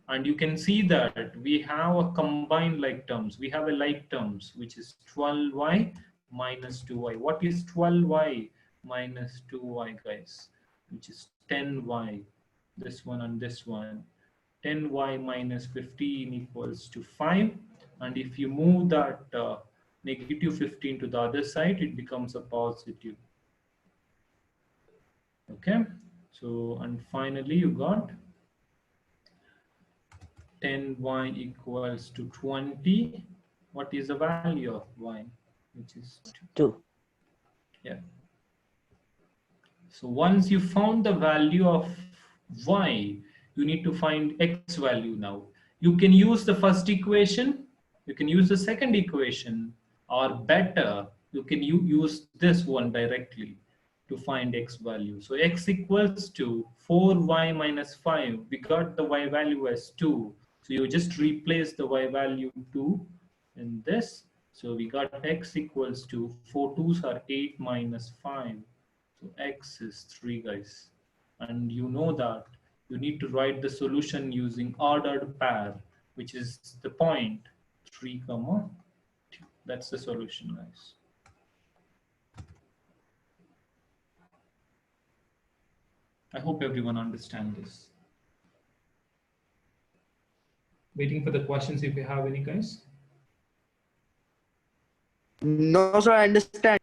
And you can see that we have a combined like terms. We have a like terms, which is 12y minus 2y. What is 12y minus 2y, guys? Which is 10y. This one and this one. 10y minus 15 equals to 5. And if you move that negative 15 to the other side, it becomes a positive. Okay. So, and finally you got 10y equals to 20. What is the value of y? Which is 2. Yeah. So once you found the value of y, you need to find x value now. You can use the first equation, you can use the second equation, or better, you can use this one directly to find x value. So x equals to 4y minus 5. We got the y value as 2. So you just replace the y value 2 in this. So we got x equals to 4 2s are 8 minus 5. So x is 3, guys. And you know that you need to write the solution using ordered pair, which is the point 3, 2. That's the solution, guys. I hope everyone understands this. Waiting for the questions if you have any, guys. No, sir, I understand.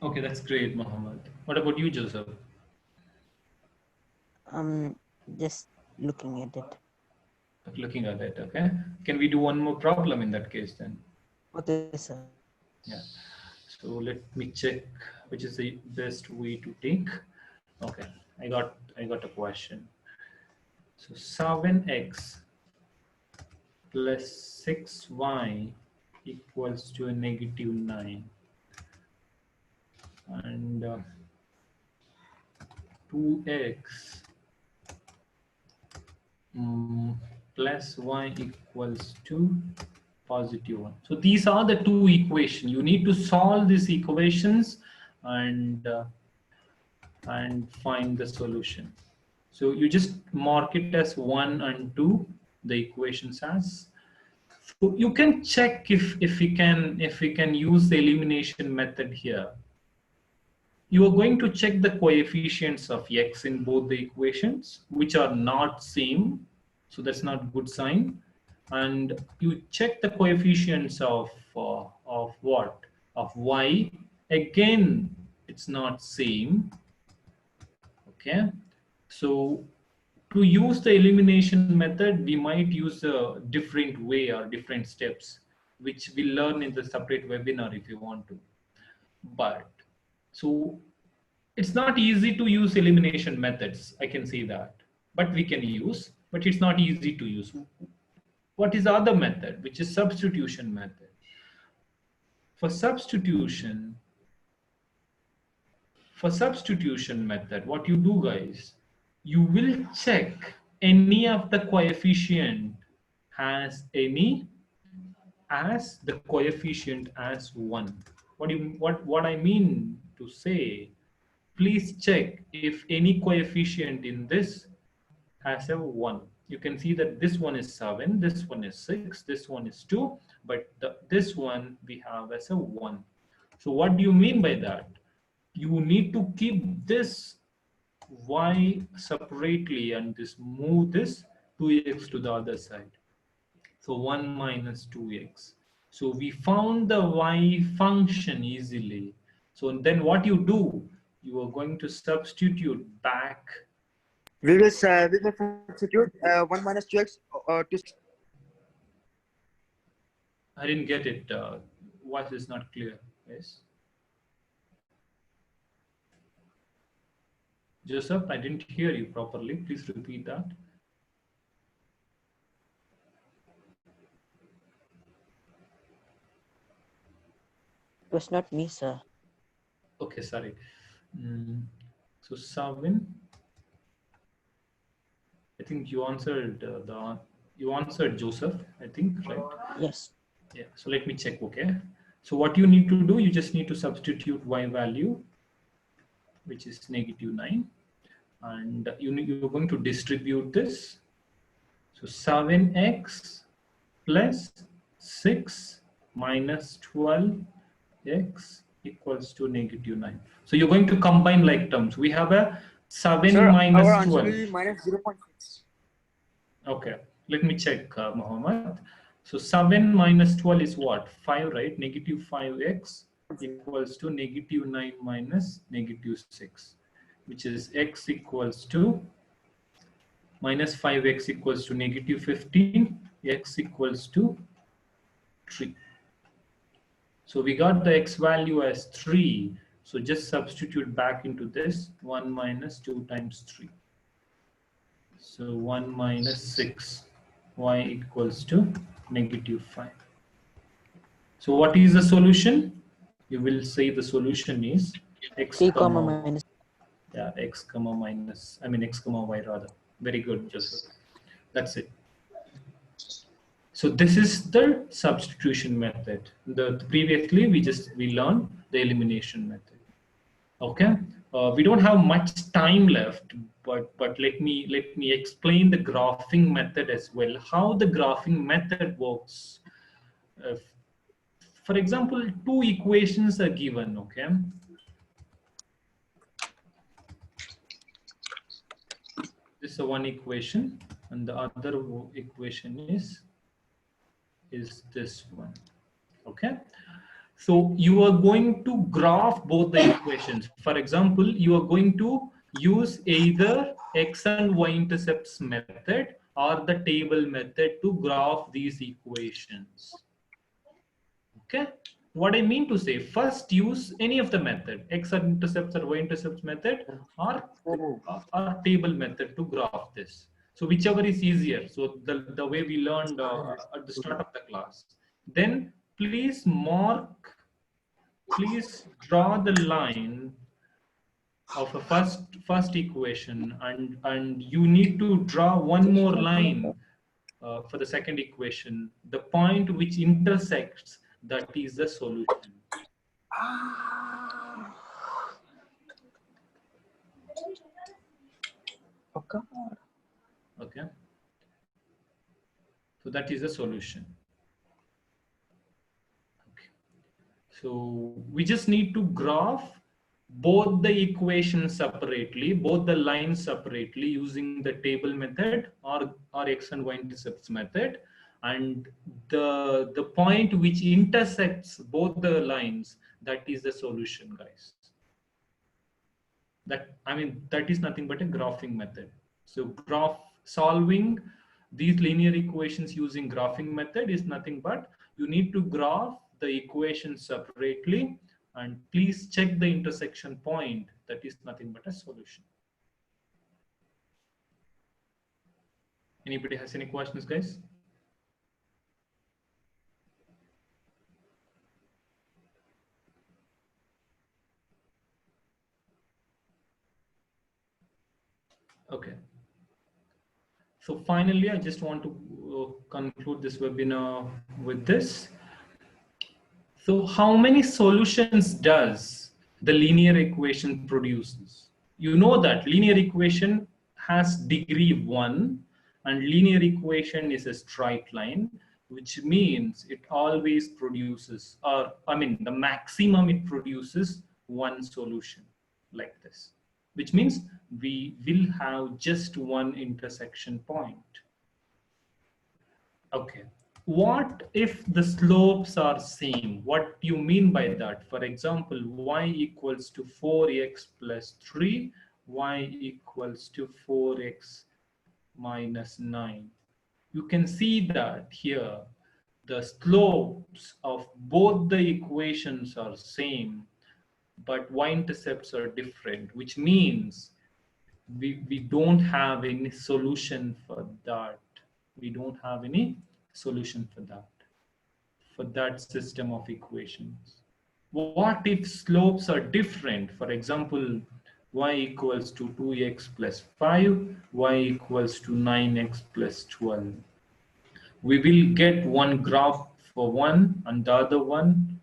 Okay, that's great, Mohammed. What about you, Joseph? Just looking at it. Looking at it, okay. Can we do one more problem in that case then? Okay, sir. Yeah. So let me check which is the best way to take. Okay, I got a question. So 7x plus 6y equals to a negative 9. And 2x plus y equals to positive 1. So these are the two equations. You need to solve these equations and find the solution. So you just mark it as 1 and 2, the equations as. So you can check if we can use the elimination method here. You are going to check the coefficients of x in both the equations, which are not same. So that's not good sign. And you check the coefficients of what? Of y. Again, it's not same. Okay. So to use the elimination method, we might use a different way or different steps, which we'll learn in the separate webinar if you want to. But so it's not easy to use elimination methods. I can say that, but we can use, but it's not easy to use. What is the other method, which is substitution method? For substitution method, what you do, guys, you will check any of the coefficient has the coefficient as 1. What I mean to say, please check if any coefficient in this has a 1. You can see that this one is 7, this one is 6, this one is 2, but this one we have as a 1. So what do you mean by that? You need to keep this y separately and just move this 2x to the other side. So 1 minus 2x. So we found the y function easily. So then what you do, you are going to substitute back. We will substitute 1 minus 2x to 6. I didn't get it. Voice is not clear. Yes. Joseph, I didn't hear you properly. Please repeat that. It was not me, sir. Okay, sorry. So 7. I think you answered you answered Joseph, I think, right? Yes. Yeah. So let me check. Okay. So what you need to do, you just need to substitute y value, which is -9, and you're going to distribute this. So 7x plus 6 minus 12x equals to -9. So you're going to combine like terms. We have a 7 Sir, minus our answer 12. will be minus 0.6. Okay, let me check, Mohammed. So 7 minus 12 is what? 5, right? -5x equals to -9 minus -6, which is x equals to minus 5x equals to -15, x equals to 3. So we got the x value as 3. So just substitute back into this 1 minus 2 times 3. So 1 minus 6, y equals to -5. So what is the solution? You will say the solution is x 3 comma minus. yeah, x comma minus, I mean x comma y rather. Very good, Joseph. That's it. So this is the substitution method. Previously we learned the elimination method. Okay. We don't have much time left, but let me explain the graphing method as well. How the graphing method works. For example, 2 equations are given. Okay. This is one equation, and the other equation is this one. Okay. So you are going to graph both the equations. For example, you are going to use either x and y-intercepts method or the table method to graph these equations. Okay. What I mean to say, first use any of the method, x-intercepts or y-intercepts method or table method to graph this. So whichever is easier. So the way we learned at the start of the class. Then please draw the line of a first equation, and you need to draw one more line for the second equation. The point which intersects, that is the solution. Okay. So that is the solution. Okay. So we just need to graph both the equations separately, both the lines separately using the table method or x and y-intercepts method, and the point which intersects both the lines, that is the solution, guys. That is nothing but a graphing method. So solving these linear equations using graphing method is nothing but you need to graph the equations separately, and please check the intersection point. That is nothing but a solution. Anybody has any questions, guys? Okay. So finally, I just want to conclude this webinar with this. So how many solutions does the linear equation produces. You know that linear equation has degree 1, and linear equation is a straight line, which means it always produces, or I mean the maximum it produces one solution like this, which means we will have just one intersection point. Okay. What if the slopes are same? What do you mean by that? For example, y equals to 4x plus 3, y equals to 4x minus 9. You can see that here the slopes of both the equations are same, but y-intercepts are different, which means we don't have any solution for that. We don't have any solution for that system of equations. What if slopes are different? For example, y equals to 2x plus 5, y equals to 9x plus 12. We will get one graph for one and the other one.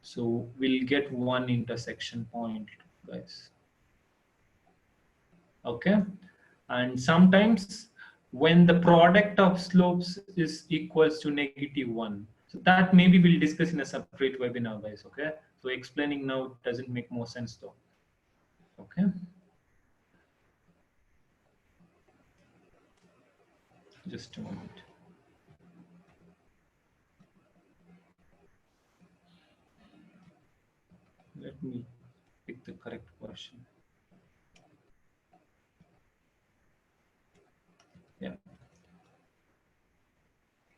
So we'll get one intersection point, guys. Okay. And sometimes when the product of slopes is equals to -1. So that maybe we'll discuss in a separate webinar, guys. Okay. So explaining now doesn't make more sense though. Okay. Just a moment. Let me pick the correct question. Yeah.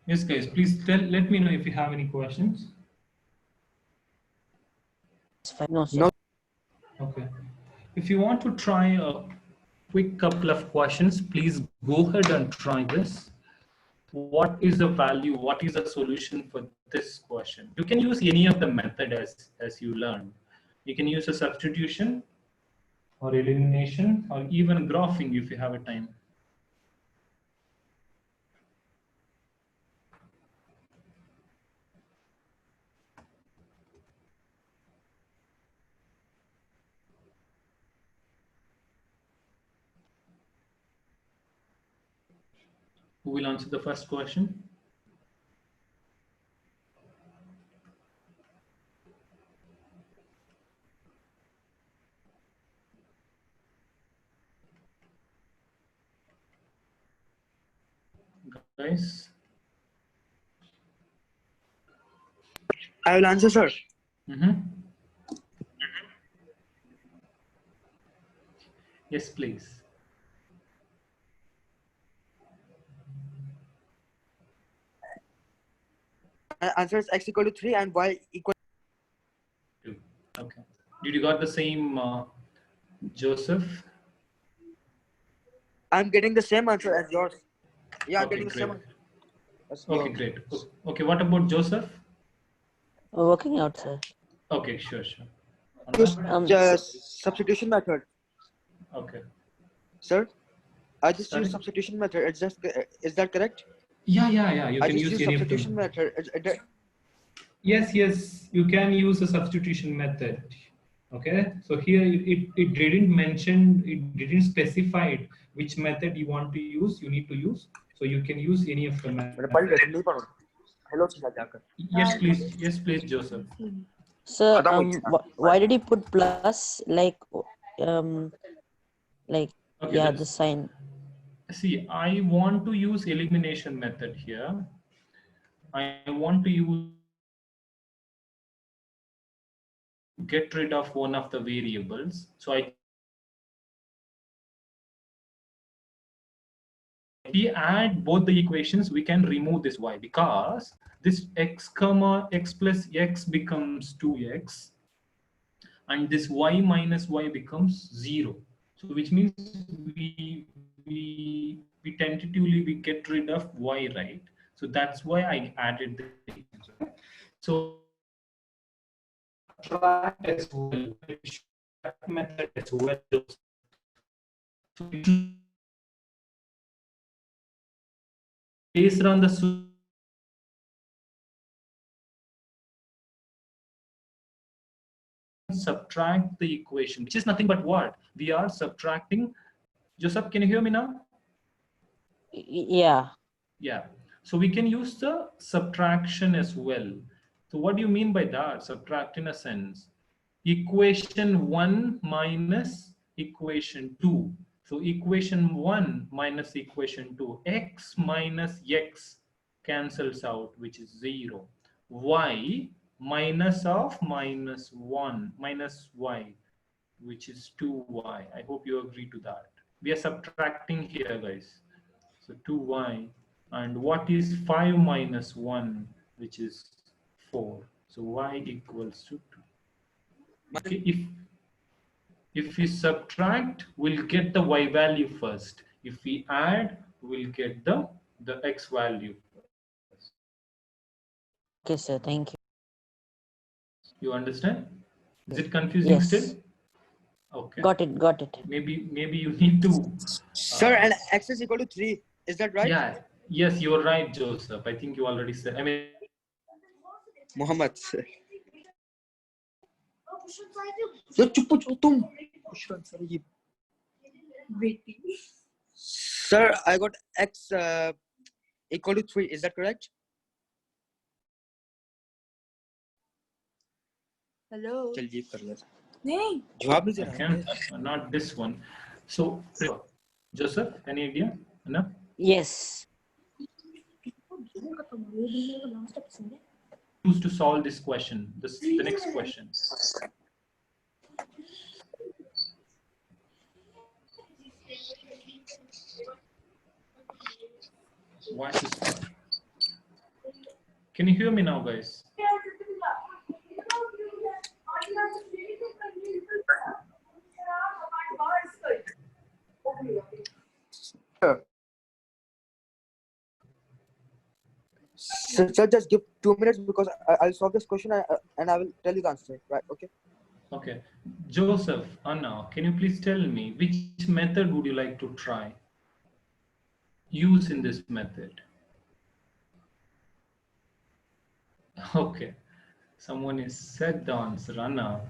Yes, guys, please let me know if you have any questions. No, sir. No. Okay. If you want to try a quick couple of questions, please go ahead and try this. What is the value? What is the solution for this question? You can use any of the method as you learned. You can use a substitution or elimination or even graphing if you have a time. Who will answer the first question? Guys? I will answer, sir. Yes, please. Answer is x equal to 3 and y equal to 2. Okay. Did you got the same, Joseph? I'm getting the same answer as yours. Yeah, I'm Okay, getting the great. same answer. Okay, great. Okay, what about Joseph? Working out, sir. Okay, sure. Use So, substitution method. Okay. Sir, I just Sorry? use substitution method. Is that correct? Yeah. You I can just use use any substitution of them. method. Yes, you can use a substitution method. Okay, so here it didn't mention, it didn't specify which method you want to use, you need to use. So you can use any of the methods. Hello, Yes, please, Joseph. sir, why did he put plus like okay, yeah, the sign? See, I want to use elimination method here. I want to use get rid of one of the variables. So we add both the equations, we can remove this y because this x comma x plus x becomes 2x and this y minus y becomes 0. So which means we tentatively we get rid of y, right? So that's why I added the equations. So try as well that method as well. So based on the subtract the equation, which is nothing but what? We are subtracting. Joseph, can you hear me now? Yeah. Yeah. So we can use the subtraction as well. So what do you mean by that? Subtract in a sense. Equation 1 minus equation 2. So equation 1 minus equation 2. X minus x cancels out, which is 0. Y minus of minus 1 minus y, which is 2y. I hope you agree to that. We are subtracting here, guys. So 2y. And what is 5 minus 1, which is 4. So y equals to 2. Okay, if we subtract, we'll get the y value first. If we add, we'll get the x value first. Okay, sir. Thank you. You understand? Is it confusing still? Yes. Okay. Got it. Got it. Maybe you need to. Sir, and x is equal to 3. Is that right? Yeah. Yes, you're right, Joseph. I think you already said. I mean, Muhammad. Sir, Sir, I got x equal to 3. Is that correct? Hello. नहीं okay. Not this one. So, Joseph, any idea? No? Yes. Use to solve this question. The next question. Voice is stuck. Can you hear me now, guys? Sir, just give 2 minutes because I'll solve this question and I will tell you the answer. Right? Okay. Okay. Joseph, Anna, can you please tell me which method would you like to try? Use in this method. Okay. Someone is said the answer, Anna.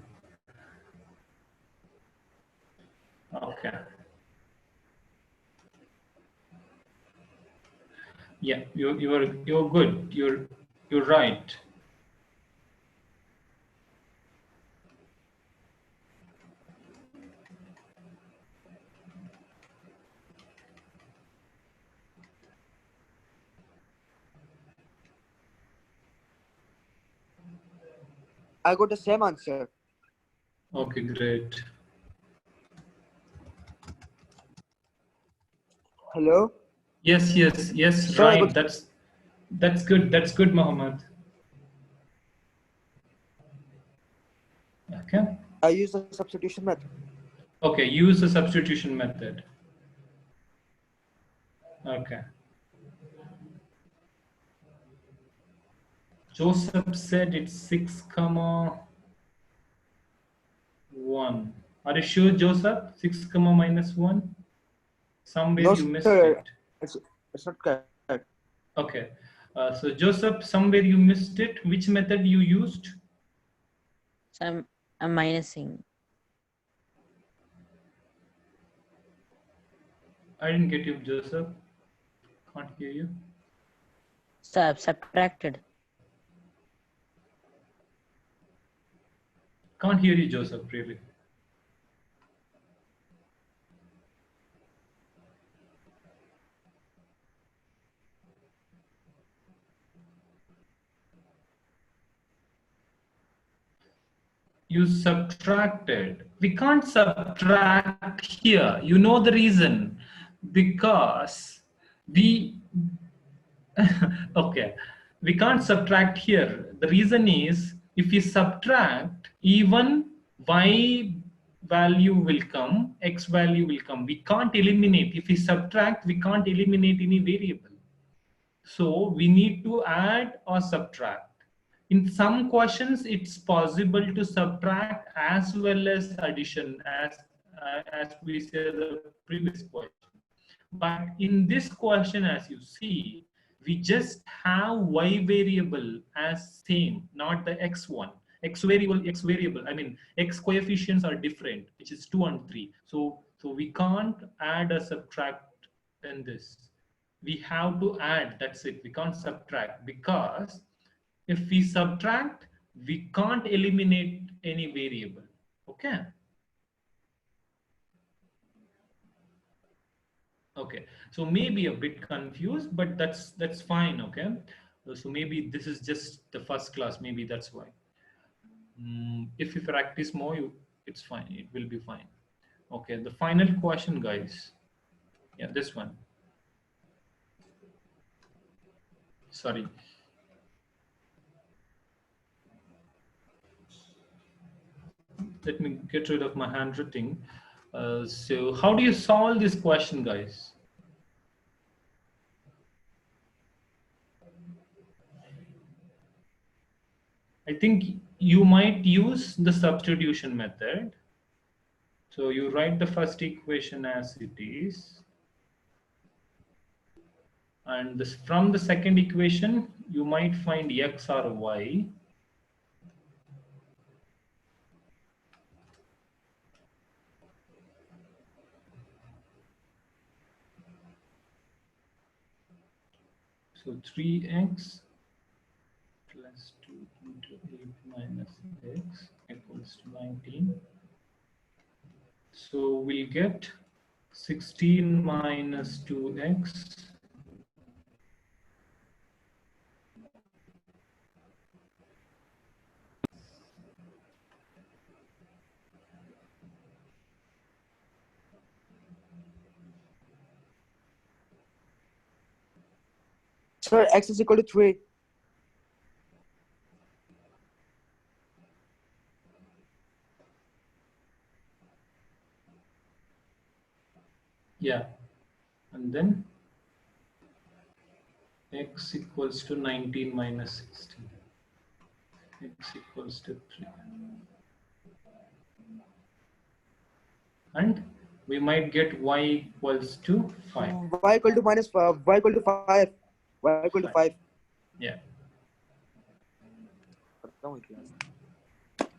Okay. Yeah, you're good. You're right. I got the same answer. Okay, great. Hello? Yes, Sir, right. That's good. That's good, Mohammed. Okay. I use the substitution method. Okay, use the substitution method. Okay. Joseph said it's 6, 1. Are you sure, Joseph? 6, minus 1? Somewhere No, you missed sir. it. It's not correct. Okay. So Joseph, somewhere you missed it. Which method you used? So I'm minusing. I didn't get you, Joseph. Can't hear you. So I've subtracted. Can't hear you, Joseph, really. You subtracted. We can't subtract here. You know the reason. Because we... okay. We can't subtract here. The reason is, if we subtract, even y value will come, x value will come. We can't eliminate. If we subtract, we can't eliminate any variable. So we need to add or subtract. In some questions, it's possible to subtract as well as addition, as we said the previous question. But in this question, as you see, we just have y variable as same, not the x one. X variable, I mean, X coefficients are different, which is 2 and 3. So we can't add or subtract in this. We have to add, that's it. We can't subtract, because if we subtract, we can't eliminate any variable. Okay. Okay, so maybe a bit confused, but that's fine. Okay, so maybe this is just the first class, maybe that's why. If you practice more, it's fine, it will be fine. Okay, the final question, guys. Yeah, this one. Sorry. Let me get rid of my handwriting. So how do you solve this question, guys? I think you might use the substitution method. So you write the first equation as it is. And this, from the second equation, you might find X or Y. So 3x plus 2 into 8 minus x equals to 19. So we'll get 16 minus 2x Sir, X is equal to 3. Yeah, and then x equals to 19 minus 16. X equals to 3. And we might get y equals to 5. Y equal to minus 5. Y equal to 5. Y equal to 5. Yeah.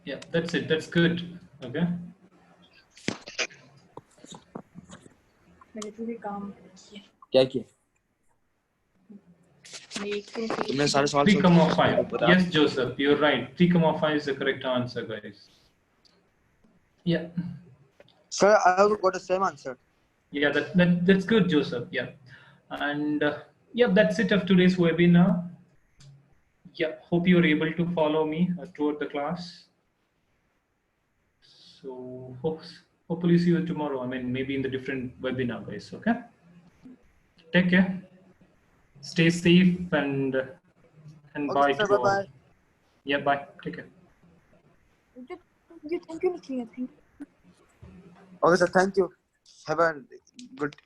Yeah, that's it. That's good. Okay. क्या किया? तुमने सारे सवाल 3,5. Yes, Joseph, you're right. 3,5 is the correct answer, guys. Yeah. Sir, I also got the same answer. Yeah, that's good, Joseph. Yeah. And yeah, that's it of today's webinar. Yeah, hope you're able to follow me throughout the class. So hopefully see you tomorrow. I mean, maybe in the different webinar, guys. Okay. Take care. Stay safe and Okay, bye sir, to all. bye-bye. Yeah, bye. Take care. Thank you, Nikhil. Thank you. Okay, sir, thank you. Have a good